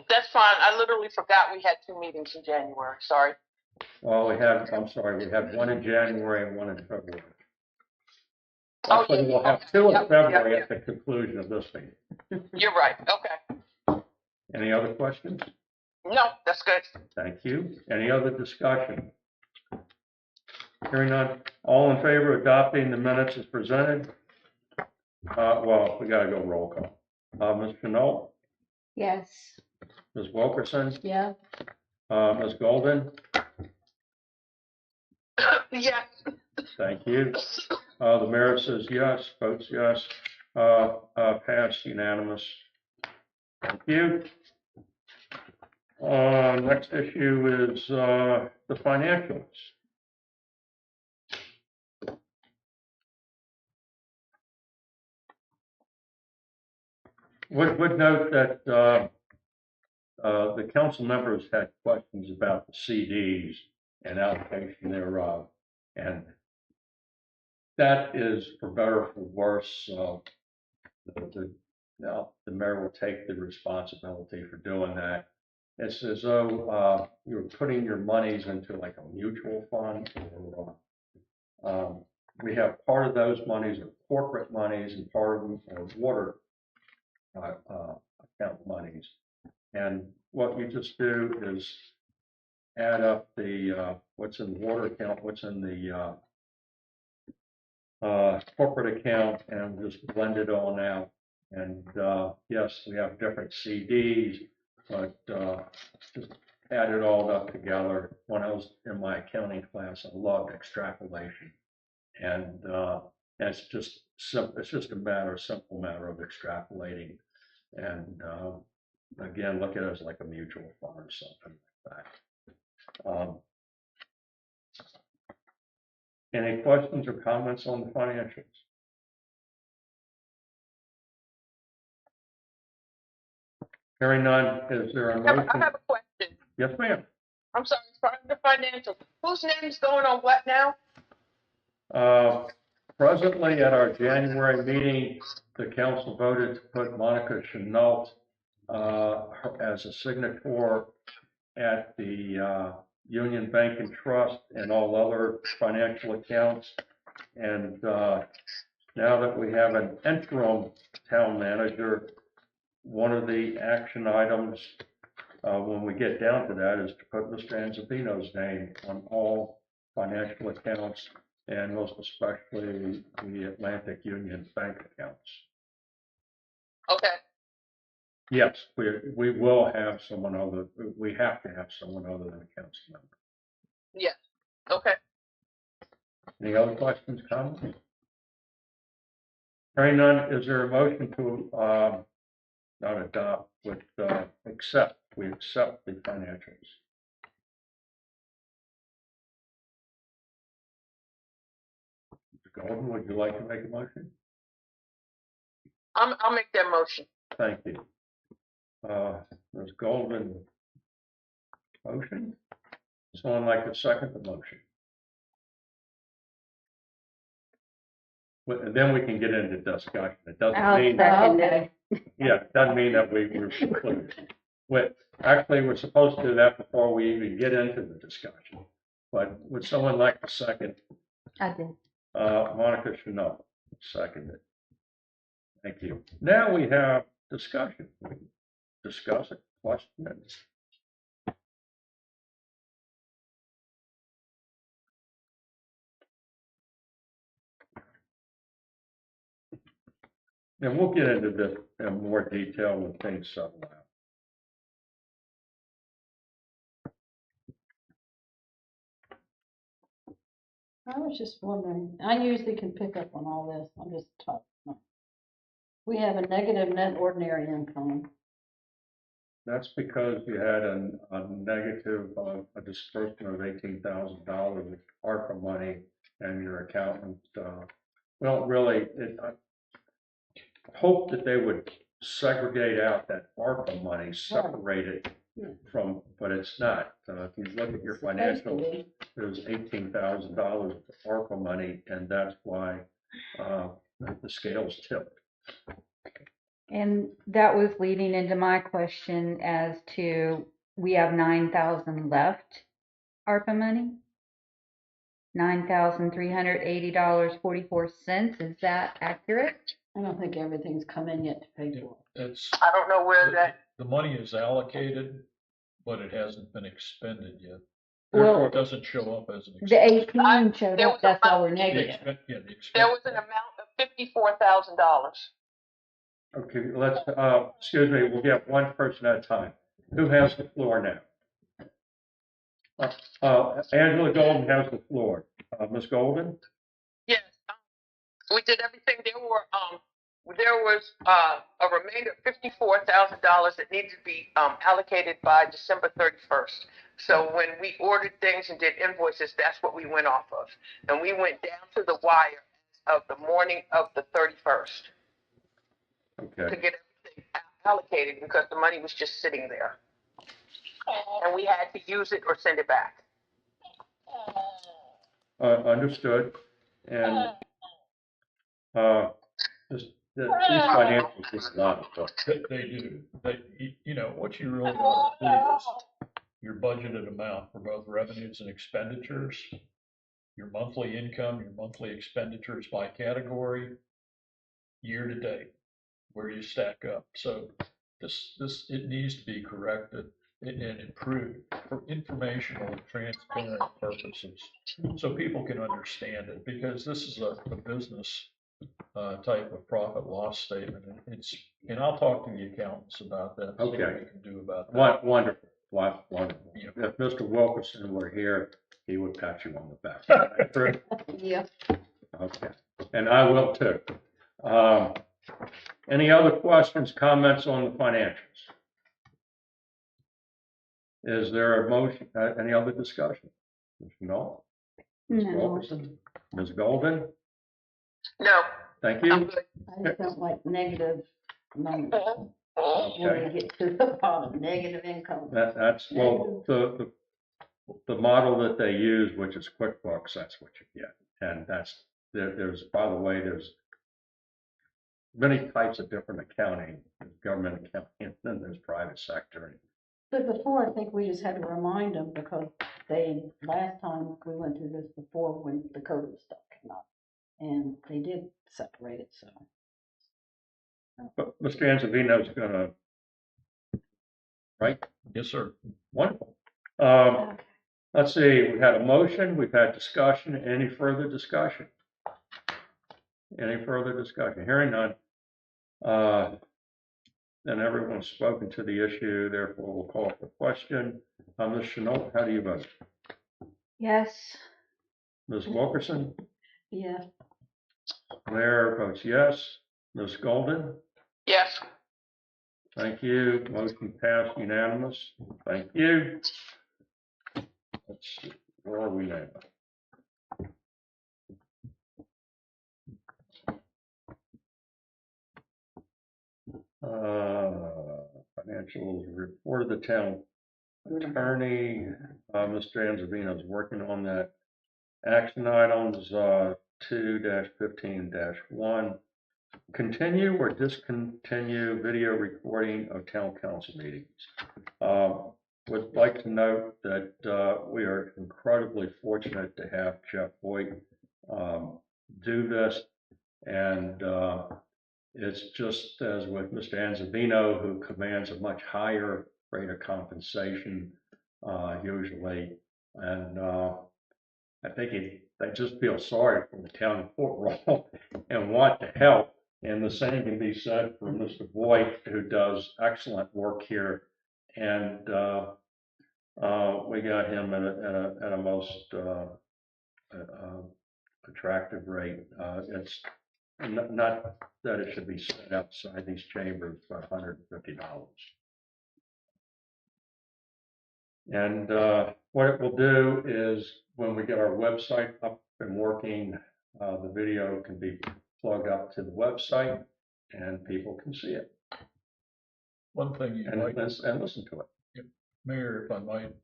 That's fine. I literally forgot we had 2 meetings in January. Sorry. Well, we had one in January and one in February. Oh, Actually, yeah, we'll have okay. 2 in Yep, February yep, at the conclusion of this meeting. You're right. Okay. Any other questions? No, that's good. Thank you. Any other discussion? Hearing none. All in favor of adopting the minutes as presented? Well, we gotta go roll call. Ms. Chenault, Yes. Ms. Wilkerson, Yeah, Ms. Golden, Yes. thank you. The mayor says yes, votes yes, passed unanimous. Thank you. Next issue is the financials. Would note that the council members had questions about the CDs and allocation thereof. And that is, for better or for worse, now the mayor will take the responsibility for doing that. It's as though, you're putting your monies into like a mutual fund or, we have part of those monies are corporate monies and part of them are water, account monies. And what you just do is add up the, what's in the water account, what's in the, corporate account and just blend it all out. And, yes, we have different CDs, but, just add it all up together. When I was in my accounting class, I loved extrapolation. And, it's just it's just a simple matter of extrapolating. And, again, look at it as like a mutual fund or something like that. Any questions or comments on the financials? Hearing none, is there a I motion? have a question. Yes, ma'am. I'm sorry, as far as the financials, whose name's going on what now? Presently, at our January meeting, the council voted to put Monica Chenault as a signator at the Union Bank and Trust and all other financial accounts. And now that we have an interim town manager, one of the action items when we get down to that is to put Mr. Anzabino's name on all financial accounts and most especially the Atlantic Union Bank accounts. Okay, Yes, we will have someone other, we have to have someone other than a council member. yes, okay. Any other questions, comments? Hearing none, is there a motion to, not adopt, but accept, we accept the financials? Mr. Golden, would you like to make a motion? I'll make that motion. Thank you. Ms. Golden, motion? Someone like to second the motion? And then we can get into discussion. It doesn't I'll mean, second it. yeah, it doesn't mean that we're concluded. Actually, we're supposed to do that before we even get into the discussion. But would someone like to second? I did. Monica Chenault, seconded. Thank you. Now we have discussion. We can discuss it, question it. And we'll get into this in more detail when things settle out. I was just wondering, I usually can pick up on all this, I'm just talking. We have a negative net ordinary income. That's because you had a negative, a disbursement of $18,000 of ARPA money, and your accountant, well, really, I hope that they would segregate out that ARPA money, separate it from, but it's not. If you look at your financial, there's $18,000 of ARPA money, and that's why the scales tipped. And that was leading into my question as to, we have 9,000 left ARPA money? $9,380.44. Is that accurate? I don't think everything's come in yet to pay for it. It's, I don't know where that, the money is allocated, but it hasn't been expended yet. Well, Therefore, it doesn't show up as an The expense. 18 showed there up, was that's why we're The negative. the there was an amount of $54,000. Okay, let's, excuse me, we'll get one person at a time. Who has the floor now? Angela Golden has the floor. Ms. Golden? Yes, we did everything. There was a remainder of $54,000 that needed to be allocated by December 31st. So when we ordered things and did invoices, that's what we went off of. And we went down to the wire of the morning of the 31st to Okay, get everything allocated because the money was just sitting there. And we had to use it or send it back. understood. And just these financials is a lot of fun. They do. You know, what you really want to see is your budgeted amount for both revenues and expenditures, your monthly income, your monthly expenditures by category, year to date, where you stack up. So it needs to be corrected and improved for informational and transparent purposes, so people can understand it, because this is a business type of profit loss statement, and I'll talk to the accountants about that. See what Okay. we can do about that. Wonderful, wonderful. Yeah. If Mr. Wilkerson were here, he would pat you on the back. True? Yeah. Okay, and I will too. Any other questions, comments on the financials? Is there a motion, any other discussion? Mr. Knoll? Ms. No. Wilkerson? Ms. Golden? No, Thank I'm you. good. I just don't like negative numbers. Okay. When we get to the bottom, negative income. That's, well, the model that they use, which is QuickBooks, that's what you get. And there's, by the way, there's many types of different accounting, there's government accounting, and then there's private sector. But before, I think we just had to remind them, because last time we went through this before, when the COVID stuff came up, and they did separate it, so. But Mr. Anzavino's gonna, right? Yes, sir. Wonderful. Let's see, we've had a motion, we've had discussion, any further discussion? Any further discussion? Hearing none. Then everyone's spoken to the issue, therefore we'll call for question. Ms. Chenault, how do you vote? Yes. Ms. Wilkerson? Yeah, Mayor votes yes. Ms. Golden? Yes. Thank you. Motion passed unanimous. Thank you. Let's see, where are we now? Financial report of the town attorney, Mr. Anzavino is working on that. Action items, 2-15-1. Continue or discontinue video recording of town council meetings. Would like to note that we are incredibly fortunate to have Jeff Boyd do this, and it's just as with Mr. Anzavino, who commands a much higher rate of compensation usually, and I think they just feel sorry for the town of Fort Royal and want to help. And the same can be said for Mr. Boyd, who does excellent work here. And we got him at a most attractive rate. It's not that it should be set outside these chambers for $150. And what it will do is, when we get our website up and working, the video can be plugged up to the website and people can see it One thing you and might, listen to it. Mayor, if I might,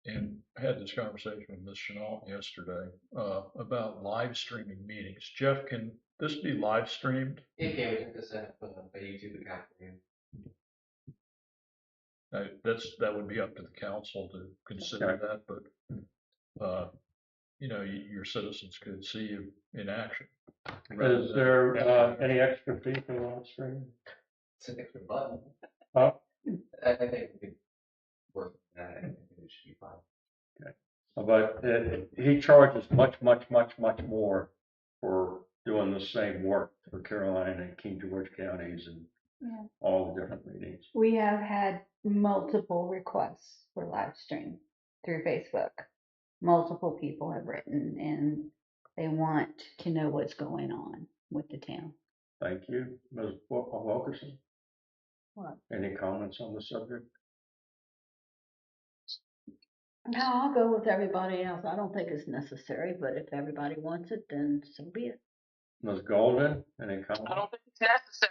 and I had this conversation with Ms. Chenault yesterday, about live streaming meetings. Jeff, can this be live streamed? It can, we have to set up a YouTube account for you. That would be up to the council to consider Okay. that, but, you know, your citizens could see you in action. Is there any extra fee for live stream? It's an extra button. Huh? I think we could work with that, I think it should be fine. But he charges much more for doing the same work for Carolina and King George counties and Yeah. all the different meetings. We have had multiple requests for live stream through Facebook. Multiple people have written and they want to know what's going on with the town. Thank you. Ms. Wilkerson? What? Any comments on the subject? no, I'll go with everybody else. I don't think it's necessary, but if everybody wants it, then so be it. Ms. Golden, any I comments? don't think it's necessary.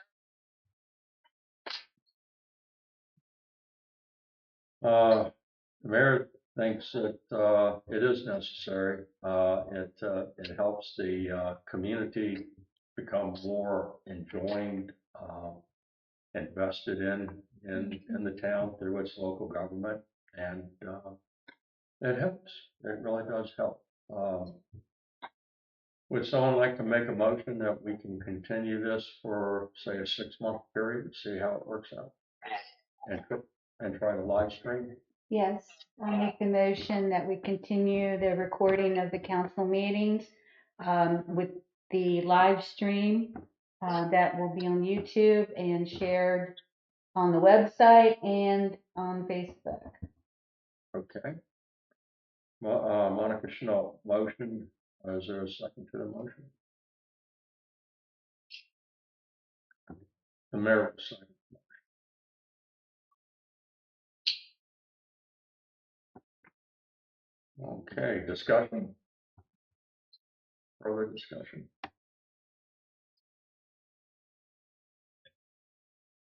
The mayor thinks that it is necessary. It helps the community become more enjoined, invested in the town through its local government, and it helps. It really does help. Would someone like to make a motion that we can continue this for, say, a 6-month period, see how it works out? And try to live stream? Yes, I make the motion that we continue the recording of the council meetings with the live stream that will be on YouTube and shared on the website and on Facebook. Okay. Monica Chenault, motion. Is there a second to the motion? The mayor will second. Okay, discussion? Further discussion?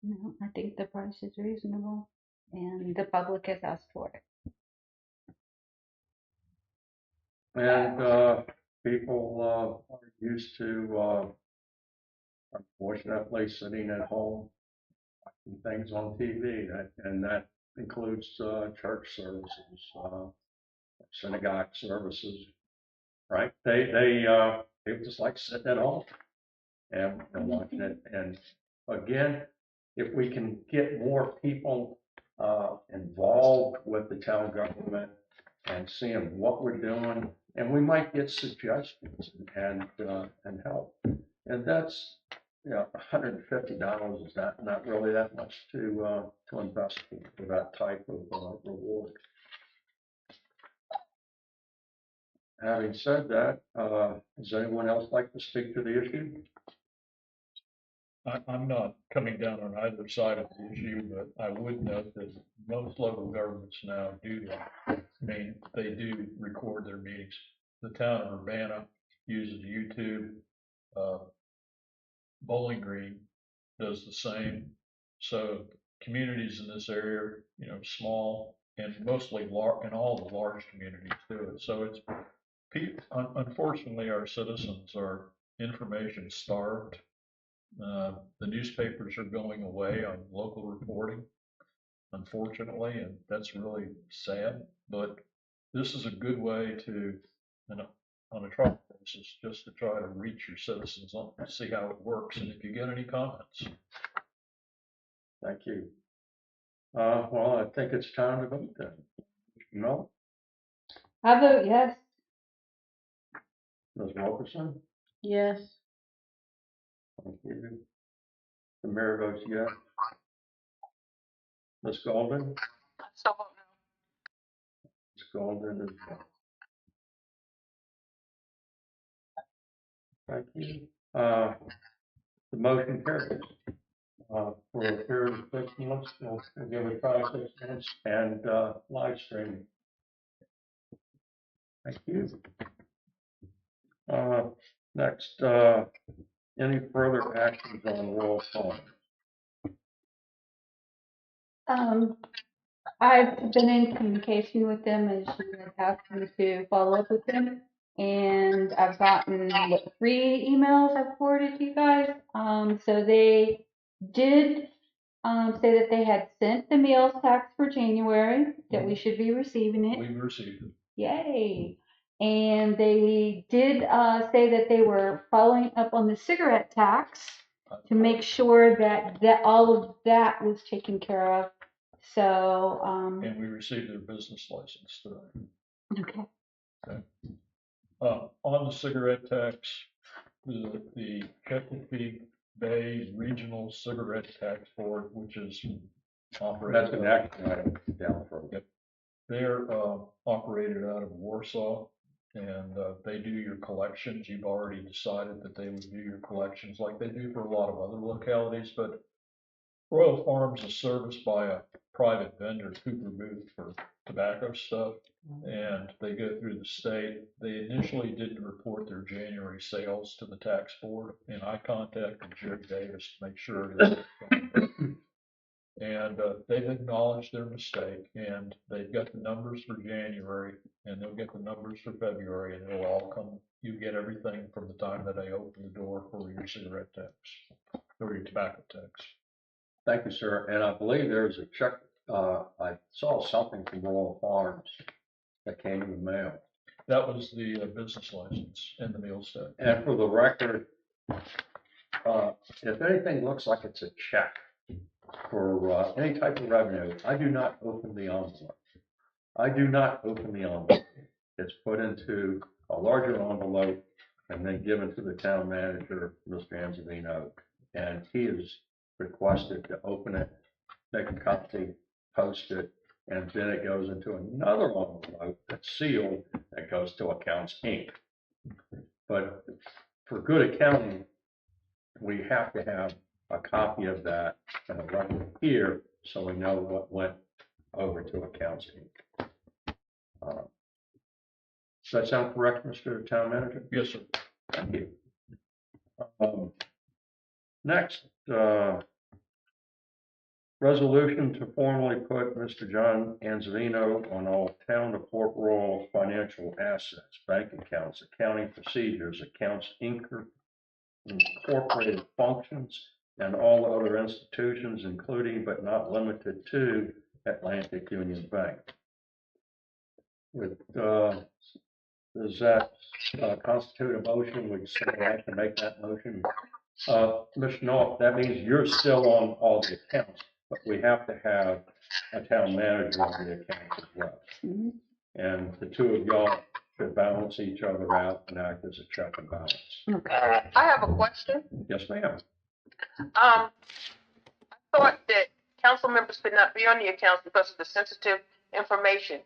No, I think the price is reasonable and the public has asked for it. And people are used to, unfortunately, sitting at home, watching things on TV, and that includes church services, synagogue services, right? They just like sitting at home and watching it. And again, if we can get more people involved with the town government and seeing what we're doing, and we might get suggestions and help. And that's, $150 is not really that much to invest for that type of reward. Having said that, does anyone else like to speak to the issue? I'm not coming down on either side of the issue, but I would note that most local governments now do that. I mean, they do record their meetings. The town of Urbana uses YouTube. Bowling Green does the same. So communities in this area, small and mostly large, and all the large communities do it. So it's unfortunately, our citizens are information starved. The newspapers are going away on local reporting, unfortunately, and that's really sad. But this is a good way to, on a trial basis, just to try to reach your citizens on, see how it works, and if you get any comments. Thank you. Well, I think it's time to vote then. No, I vote yes. Ms. Wilkerson? Yes. Thank you. The mayor votes yes. Ms. Golden? So vote no. Ms. Golden is. Thank you. The motion carries. For a period of 6 months, we'll give it 5, 6 months, and live streaming. Thank you. Next, any further actions on Royal Farms? I've been in communication with them as you had asked me to follow up with them. And I've gotten 3 emails I've forwarded to you guys. So they did say that they had sent the meals tax for January, that we should be receiving it. We've received it. Yay. And they did say that they were following up on the cigarette tax to make sure that all of that was taken care of. So, And we received their business license today. okay. On the cigarette tax, the Chesapeake Bay Regional Cigarette Tax Board, which is operated. That's an action item down for. Yep. They're operated out of Warsaw, and they do your collections. You've already decided that they would do your collections like they do for a lot of other localities, but Royal Farms is serviced by a private vendor, Cooper Booth, for tobacco stuff, and they go through the state. They initially didn't report their January sales to the tax board, and I contacted Jerry Davis to make sure that And they've acknowledged their mistake, and they've got the numbers for January, and they'll get the numbers for February, and it'll all come, you get everything from the time that I open the door for your cigarette tax, or your tobacco tax. Thank you, sir. And I believe there's a check, I saw something from Royal Farms that came in the mail. That was the business license and the meals tax. And for the record, if anything looks like it's a check for any type of revenue, I do not open the envelope. I do not open the envelope. It's put into a larger envelope and then given to the town manager, Mr. Anzavino, and he is requested to open it, make a copy, post it, and then it goes into another envelope that's sealed that goes to Accounts Inc. But for good accounting, we have to have a copy of that and a record here so we know what went over to Accounts Inc. Does that sound correct, Mr. Town Manager? Yes, sir. Thank you. Next, resolution to formally put Mr. John Anzavino on all town of Port Royal financial assets, bank accounts, accounting procedures, accounts incorporated functions, and all other institutions, including but not limited to Atlantic Union Bank. Does that constitute a motion? Would someone like to make that motion? Mr. Knoll, that means you're still on all the accounts, but we have to have a town manager on the accounts as well. Mhm. And the two of y'all should balance each other out and act as a check and balance. Okay. I have a question. Yes, ma'am. I thought that council members could not be on the accounts because of the sensitive information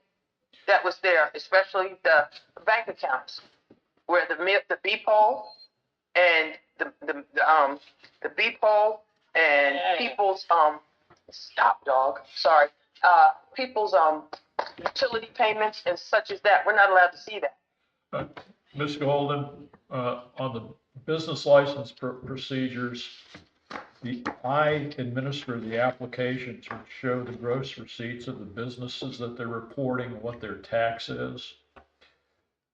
that was there, especially the bank accounts, where the BPOL and the BPOL and people's people's utility payments and such as that. We're not allowed to see that. Ms. Golden, on the business license procedures, I administer the applications which show the gross receipts of the businesses that they're reporting, what their tax is.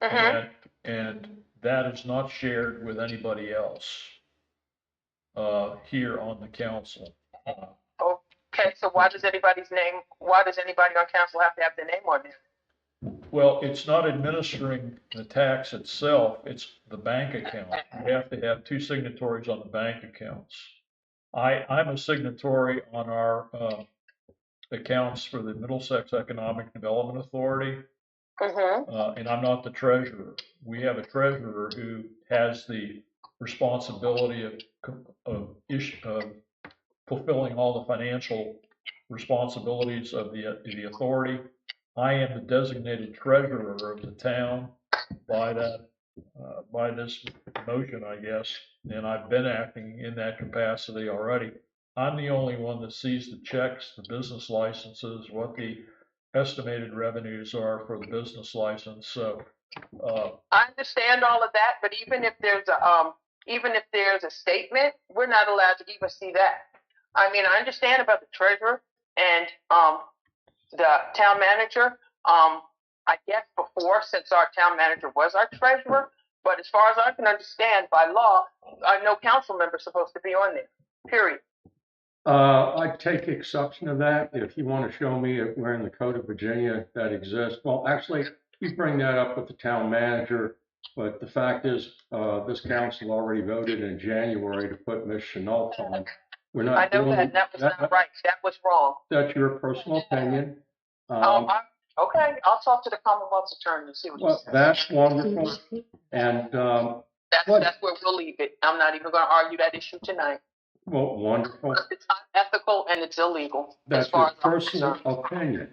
And that is not shared with anybody else here on the council. Okay, so why does anybody on council have to have their name on there? Well, it's not administering the tax itself, it's the bank account. You have to have two signatories on the bank accounts. I'm a signatory on our accounts for the Middlesex Economic Development Authority, and I'm not the treasurer. We have a treasurer who has the responsibility of fulfilling all the financial responsibilities of the authority. I am the designated treasurer of the town by this motion, I guess, and I've been acting in that capacity already. I'm the only one that sees the checks, the business licenses, what the estimated revenues are for the business license. So I understand all of that, but even if there's a statement, we're not allowed to even see that. I mean, I understand about the treasurer and the town manager. I guess before, since our town manager was our treasurer, but as far as I can understand, by law, no council member is supposed to be on there, period. I take exception to that. If you want to show me where in the Code of Virginia that exists, well, actually, you bring that up with the town manager, but the fact is, this council already voted in January to put Ms. Chenault on. We're not. I know that was not right. That was wrong. That's your personal opinion. Okay, I'll talk to the Commonwealth's attorney and see what he says. That's wonderful. And that's where we'll leave it. I'm not even going to argue that issue tonight. well, wonderful. It's unethical and it's illegal. That's your personal opinion.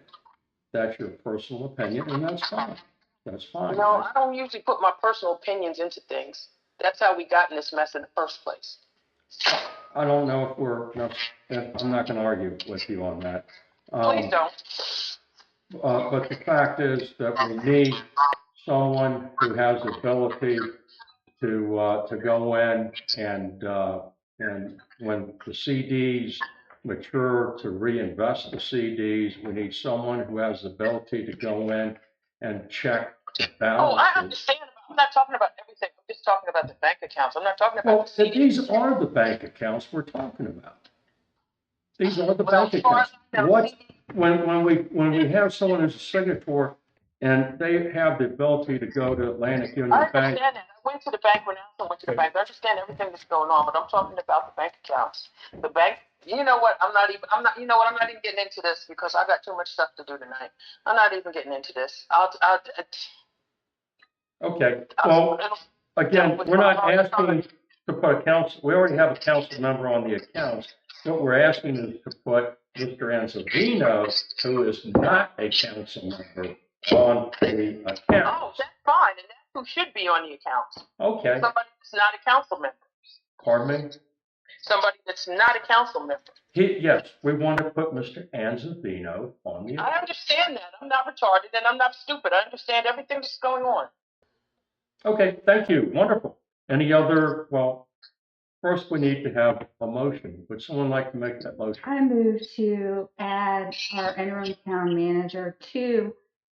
That's your personal opinion, and that's fine. That's fine. No, I don't usually put my personal opinions into things. That's how we got in this mess in the first place. I don't know if I'm not going to argue with you on that. Please don't. But the fact is that we need someone who has the ability to go in and when the CDs mature to reinvest the CDs. We need someone who has the ability to go in and check the Oh, I balances. understand. I'm not talking about everything. I'm just talking about the bank accounts. I'm not talking Well, about the CDs. these are the bank accounts we're talking about. These are the Well, bank as far as accounts. I know, What, CDs when we have someone who's a signator and they have the ability to go to Atlantic I Union Bank. understand that. I went to the bank when I went to the Okay. bank. I understand everything that's going on, but I'm talking about the bank accounts. The bank, you know what? I'm not even getting into this because I got too much stuff to do tonight. I'm not even getting into this. Okay, well, again, we're not asking to put a council, we already have a council member on the accounts. What we're asking is to put Mr. Anzavino, who is not a council member, on the Oh, accounts. that's fine, and that's who should be on the accounts. Okay, Somebody that's not a council member. pardon me? Somebody that's not a council member. Yes, we want to put Mr. Anzavino on the, I understand that. I'm not retarded and I'm not stupid. I understand everything that's going on. okay, thank you, wonderful. Any other, well, first we need to have a motion. Would someone like to make that motion? I move to add our interim town manager to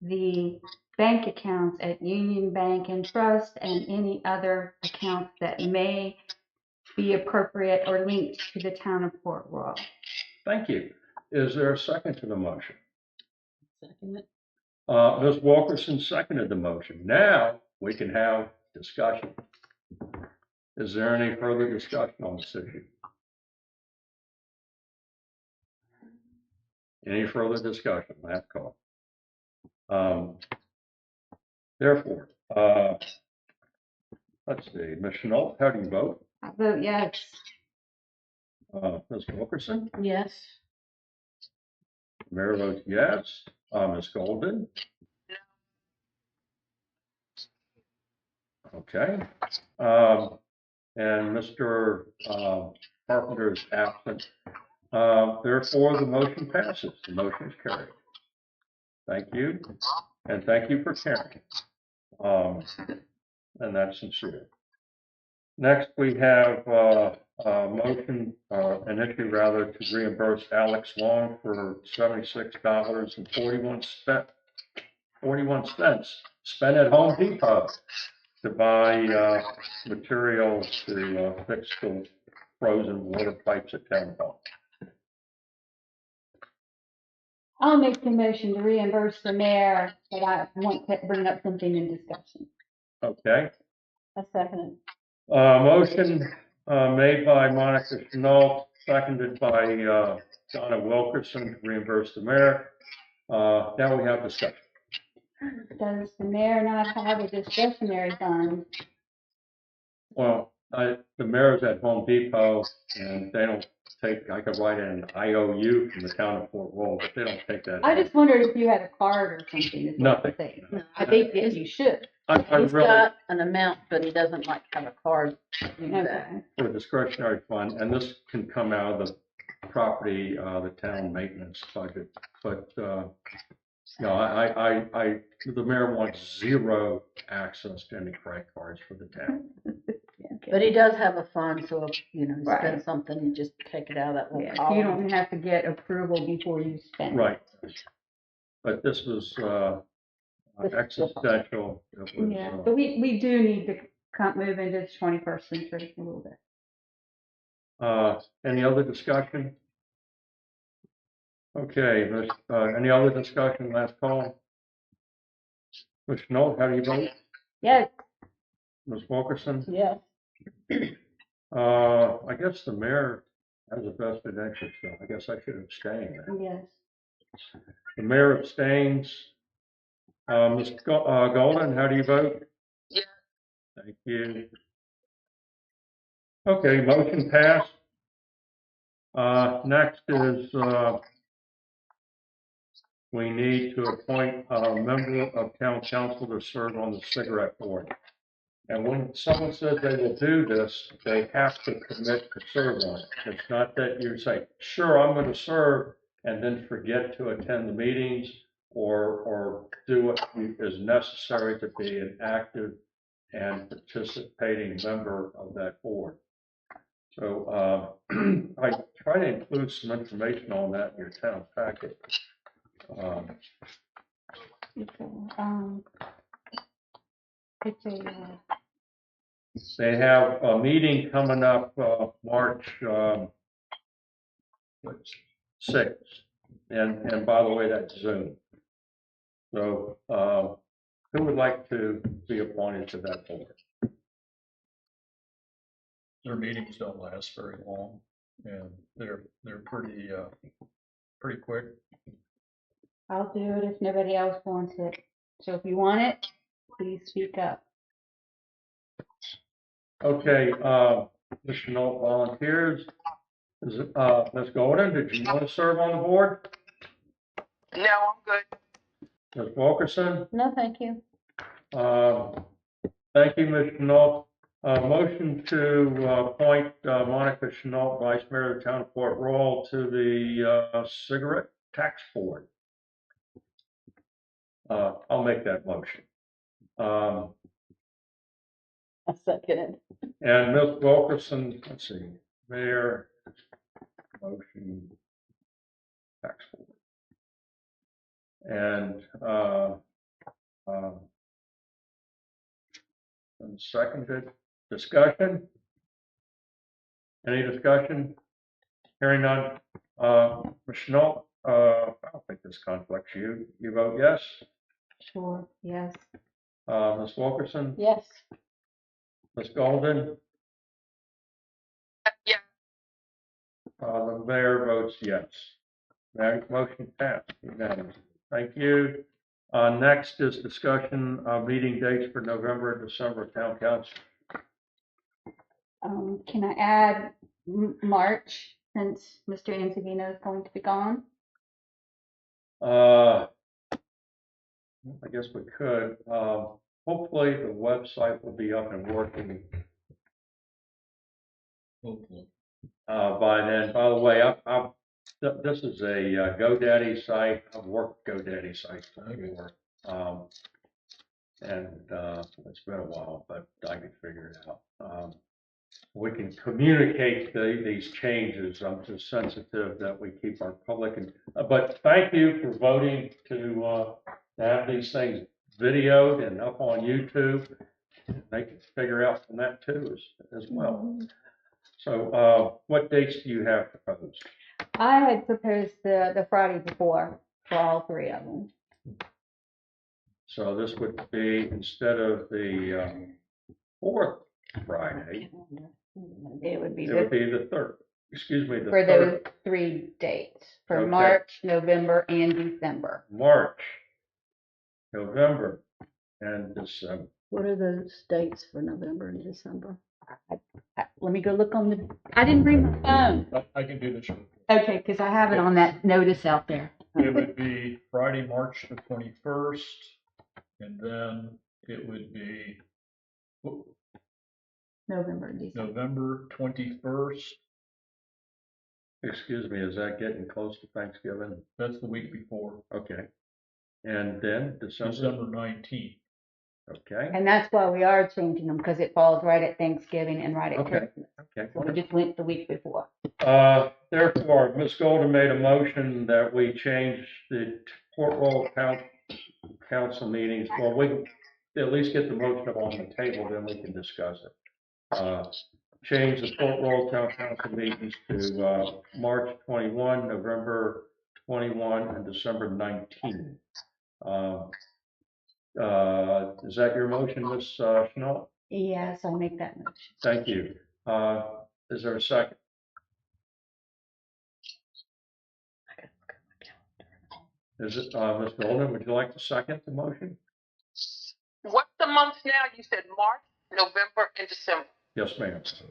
the bank accounts at Union Bank and Trust and any other accounts that may be appropriate or linked to the town of Port Royal. Thank you. Is there a second to the motion? Second it. Ms. Wilkerson seconded the motion. Now we can have discussion. Is there any further discussion on this issue? Any further discussion? Last call. Therefore, let's see, Ms. Chenault, how do you vote? I vote yes. Ms. Wilkerson, Yes. Mayor votes yes. Ms. Golden? Okay. And Mr. Carpenter is absent. Therefore, the motion passes. The motion is carried. Thank you, and thank you for caring. And that's sincere. Next, we have a motion, an issue rather, to reimburse Alex Long for $76.41 spent at Home Depot to buy materials to fix the frozen water pipes at Town Hall. I'll make the motion to reimburse the mayor, but I want to bring up something in discussion. Okay. I second it. Motion made by Monica Chenault, seconded by Donna Wilkerson to reimburse the mayor. Now we have discussion. Does the mayor not have a discretionary fund? Well, the mayor's at Home Depot and they don't take, I could write an IOU from the town of Fort Roll, but they don't take that. I just wondered if you had a card or something. is what I'm Nothing. saying. No. I think that you should. I He's really, got an amount, but he doesn't like have a card. Do that. Okay. for a discretionary fund, and this can come out of the property, the town maintenance budget, but, no, the mayor wants zero access to any credit cards for the town. But he does have a fund, so if, you know, he Right. spends something, you just take it out of that Yeah, little so you column. don't have to get approval before you spend. it. Right. But this was, existential. It was, Yeah, but we do need to move into the 21st century a little bit. any other discussion? Okay, any other discussion, last call? Ms. Chenault, how do you vote? Yes, Ms. Wilkerson? Yes. I guess the mayor has a vested interest, so I guess I should abstain then. yes. The mayor abstains. Ms. Golden, how do you vote? Yeah. Thank you. Okay, motion passed. Next is, we need to appoint a member of town council to serve on the cigarette board. And when someone says they will do this, they have to commit to serve on it. It's not that you say, sure, I'm going to serve, and then forget to attend the meetings or do what is necessary to be an active and participating member of that board. So I try to include some information on that in your town packet. It's a, They have a meeting coming up, March, 6th. And by the way, that's Zoom. So, who would like to be appointed to that board? Their meetings don't last very long, and they're pretty quick. I'll do it if nobody else wants it. So if you want it, please speak up. Okay, Ms. Chenault volunteers. Is it, Ms. Golden, did you want to serve on the board? No, I'm good. Ms. Wilkerson? No, thank you. Thank you, Ms. Chenault. Motion to appoint Monica Chenault, Vice Mayor of the Town of Port Royal, to the Cigarette Tax Board. I'll make that motion. I second it. And Ms. Wilkerson, let's see, Mayor, motion, Tax Board. And seconded, discussion? Any discussion? Hearing none. Ms. Chenault, I don't think this conflicts you. You vote yes? Sure, yes. Ms. Wilkerson? Yes. Ms. Golden? Yeah. The mayor votes yes. That motion passed unanimously. Thank you. Next is discussion of meeting dates for November and December town council. Can I add March, since Mr. Anzavino is going to be gone? I guess we could. Hopefully the website will be up and working Hopefully. by then. By the way, this is a GoDaddy site. I've worked GoDaddy sites before. And it's been a while, but I can figure it out. We can communicate these changes. I'm just sensitive that we keep our public. But thank you for voting to have these things videoed and up on YouTube. They can figure out from that too as well. So what dates do you have proposed? I had proposed the Friday before for all three of them. So this would be instead of the fourth Friday, It would be it would the, be the third. Excuse me, the for those third. 3 dates, for Okay. March, November, and December. March, November, and December. What are those dates for November and December? Let me go look on the, I didn't bring my phone. I can do this. Okay, because I have it on that notice out there. It would be Friday, March the 21st, and then it would be November and December. November 21st. Excuse me, is that getting close to Thanksgiving? That's the week before. Okay. And then December, December 19th. okay, And that's why we are changing them, because it falls right at Thanksgiving and right at Okay. Christmas. okay. So we just went the week before. Therefore, Ms. Golden made a motion that we change the Port Royal Council meetings. Well, we can at least get the motion up on the table, then we can discuss it. Change the Port Royal Town Council meetings to March 21, November 21, and December 19. Is that your motion, Ms. Chenault? Yes, I'll make that motion. Thank you. Is there a second? Is it, Ms. Golden, would you like to second the motion? What's the month now? You said March, November, and December. Yes, ma'am. So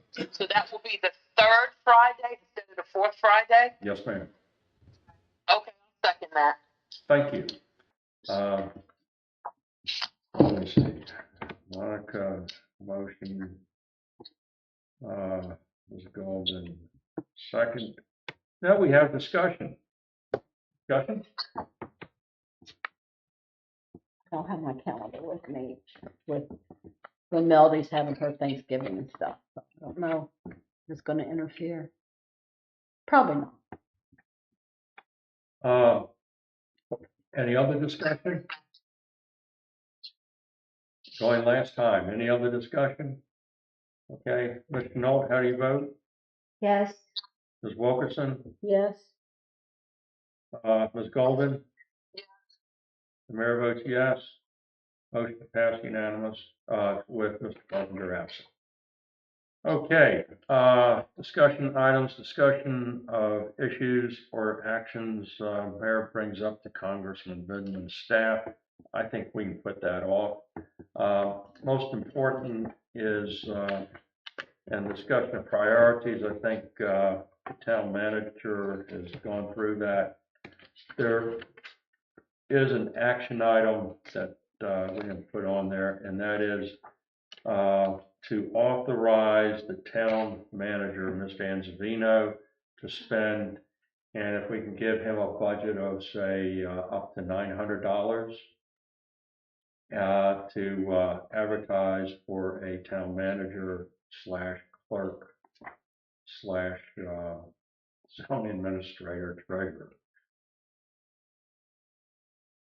that will be the third Friday instead of the fourth Friday? Yes, ma'am. Okay, I'll second that. Thank you. Let me see. Monica, motion. Ms. Golden, second. Now we have discussion. Discussion? I don't have my calendar with me, with when Melody's having her Thanksgiving and stuff. I don't know if it's gonna interfere. Probably not. Any other discussion? Going last time, any other discussion? Okay, Mr. Knoll, how do you vote? Yes. Ms. Wilkerson, Yes. Ms. Golden? The mayor votes yes. Motion passed unanimous, with Mr. Carpenter absent. Okay, discussion items, discussion of issues or actions, mayor brings up to Congressman Vindman's staff. I think we can put that off. Most important is, and discussion of priorities, I think, the town manager has gone through that. There is an action item that, we're gonna put on there, and that is, to authorize the town manager, Mr. Anzavino, to spend, and if we can give him a budget of, say, up to $900, to advertise for a town manager slash clerk slash zone administrator treasurer.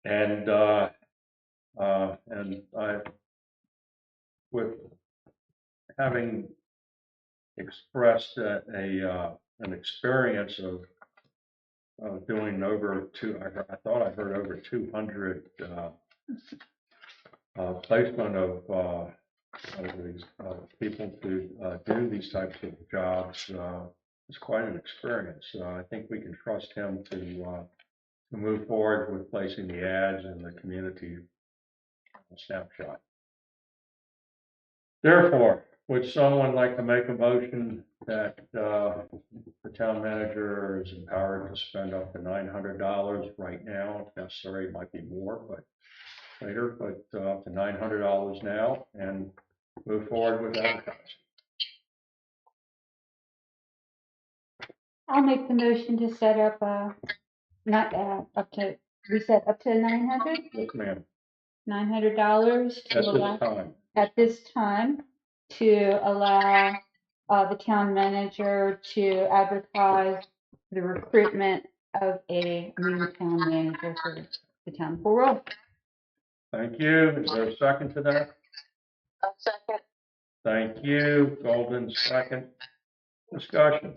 And I, with having expressed an experience of doing over I thought I heard over 200 placement of these people to do these types of jobs. It's quite an experience. I think we can trust him to move forward with placing the ads in the community snapshot. Therefore, would someone like to make a motion that the town manager is empowered to spend up to $900 right now? If necessary, it might be more, but later, but up to $900 now, and move forward with advertising. I'll make the motion to set up, not, up to, we set up to 900? Yes, ma'am. $900 to At allow, this time. at this time, to allow, the town manager to advertise the recruitment of a new town manager for the town of Bull Run. Thank you. Is there a second to that? A second. Thank you. Golden, second. Discussion.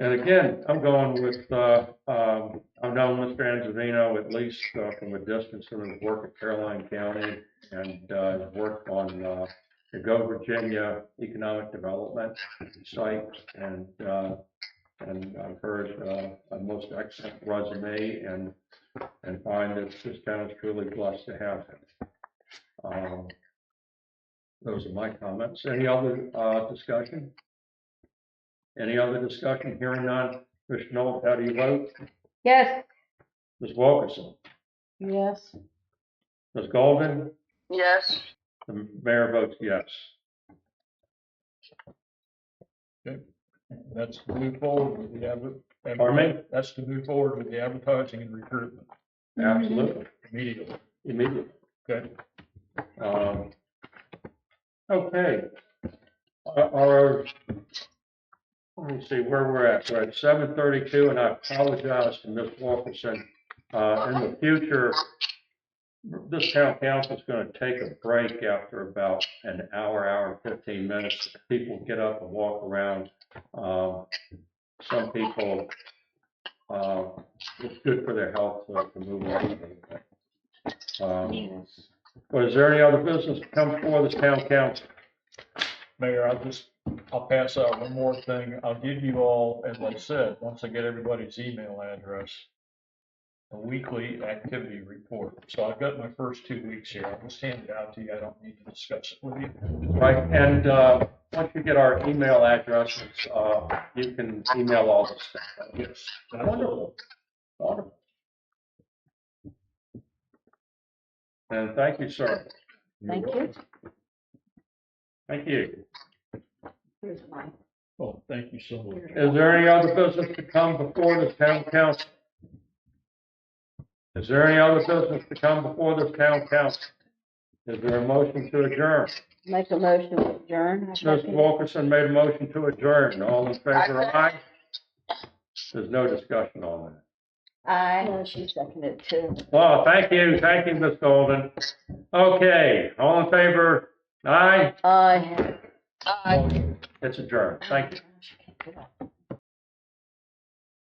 And again, I'm going with, I've known Mr. Anzavino at least from a distance from his work at Caroline County and his work on the Go Virginia Economic Development site. And I've heard a most excellent resume and find that this town is truly blessed to have him. Those are my comments. Any other discussion? Any other discussion? Hearing none. Mr. Knoll, how do you vote? Yes. Ms. Wilkerson? Yes. Ms. Golden? Yes. The mayor votes yes. That's to move forward with the Pardon me? That's to move forward with the advertising and recruitment Absolutely. immediately. Immediately. Okay. Okay. Let me see where we're at. We're at 7:32, and I apologize to Ms. Wilkerson. In the future, this town council is going to take a break after about an hour and 15 minutes. People get up and walk around. Some people, it's good for their health to move on. But is there any other business to come before this town council? Mayor, I'll pass out one more thing. I'll give you all, as I said, once I get everybody's email address, a weekly activity report. So I've got my first 2 weeks here. I'll just hand it out to you. I don't need to discuss it with you. Right, and once you get our email addresses, you can email all this stuff. Yes. Wonderful. Wonderful. And thank you, sir. Thank you. Thank you. Here's mine. Oh, thank you so much. Is there any other business to come before this town council? Is there any other business to come before this town council? Is there a motion to adjourn? Make a motion to adjourn. Mr. Wilkerson made a motion to adjourn. All in favor, aye? There's no discussion on that. No, she seconded too. Well, thank you, Ms. Golden. Okay, all in favor, aye? Aye. Aye. It's adjourned. Thank you. She can't do that.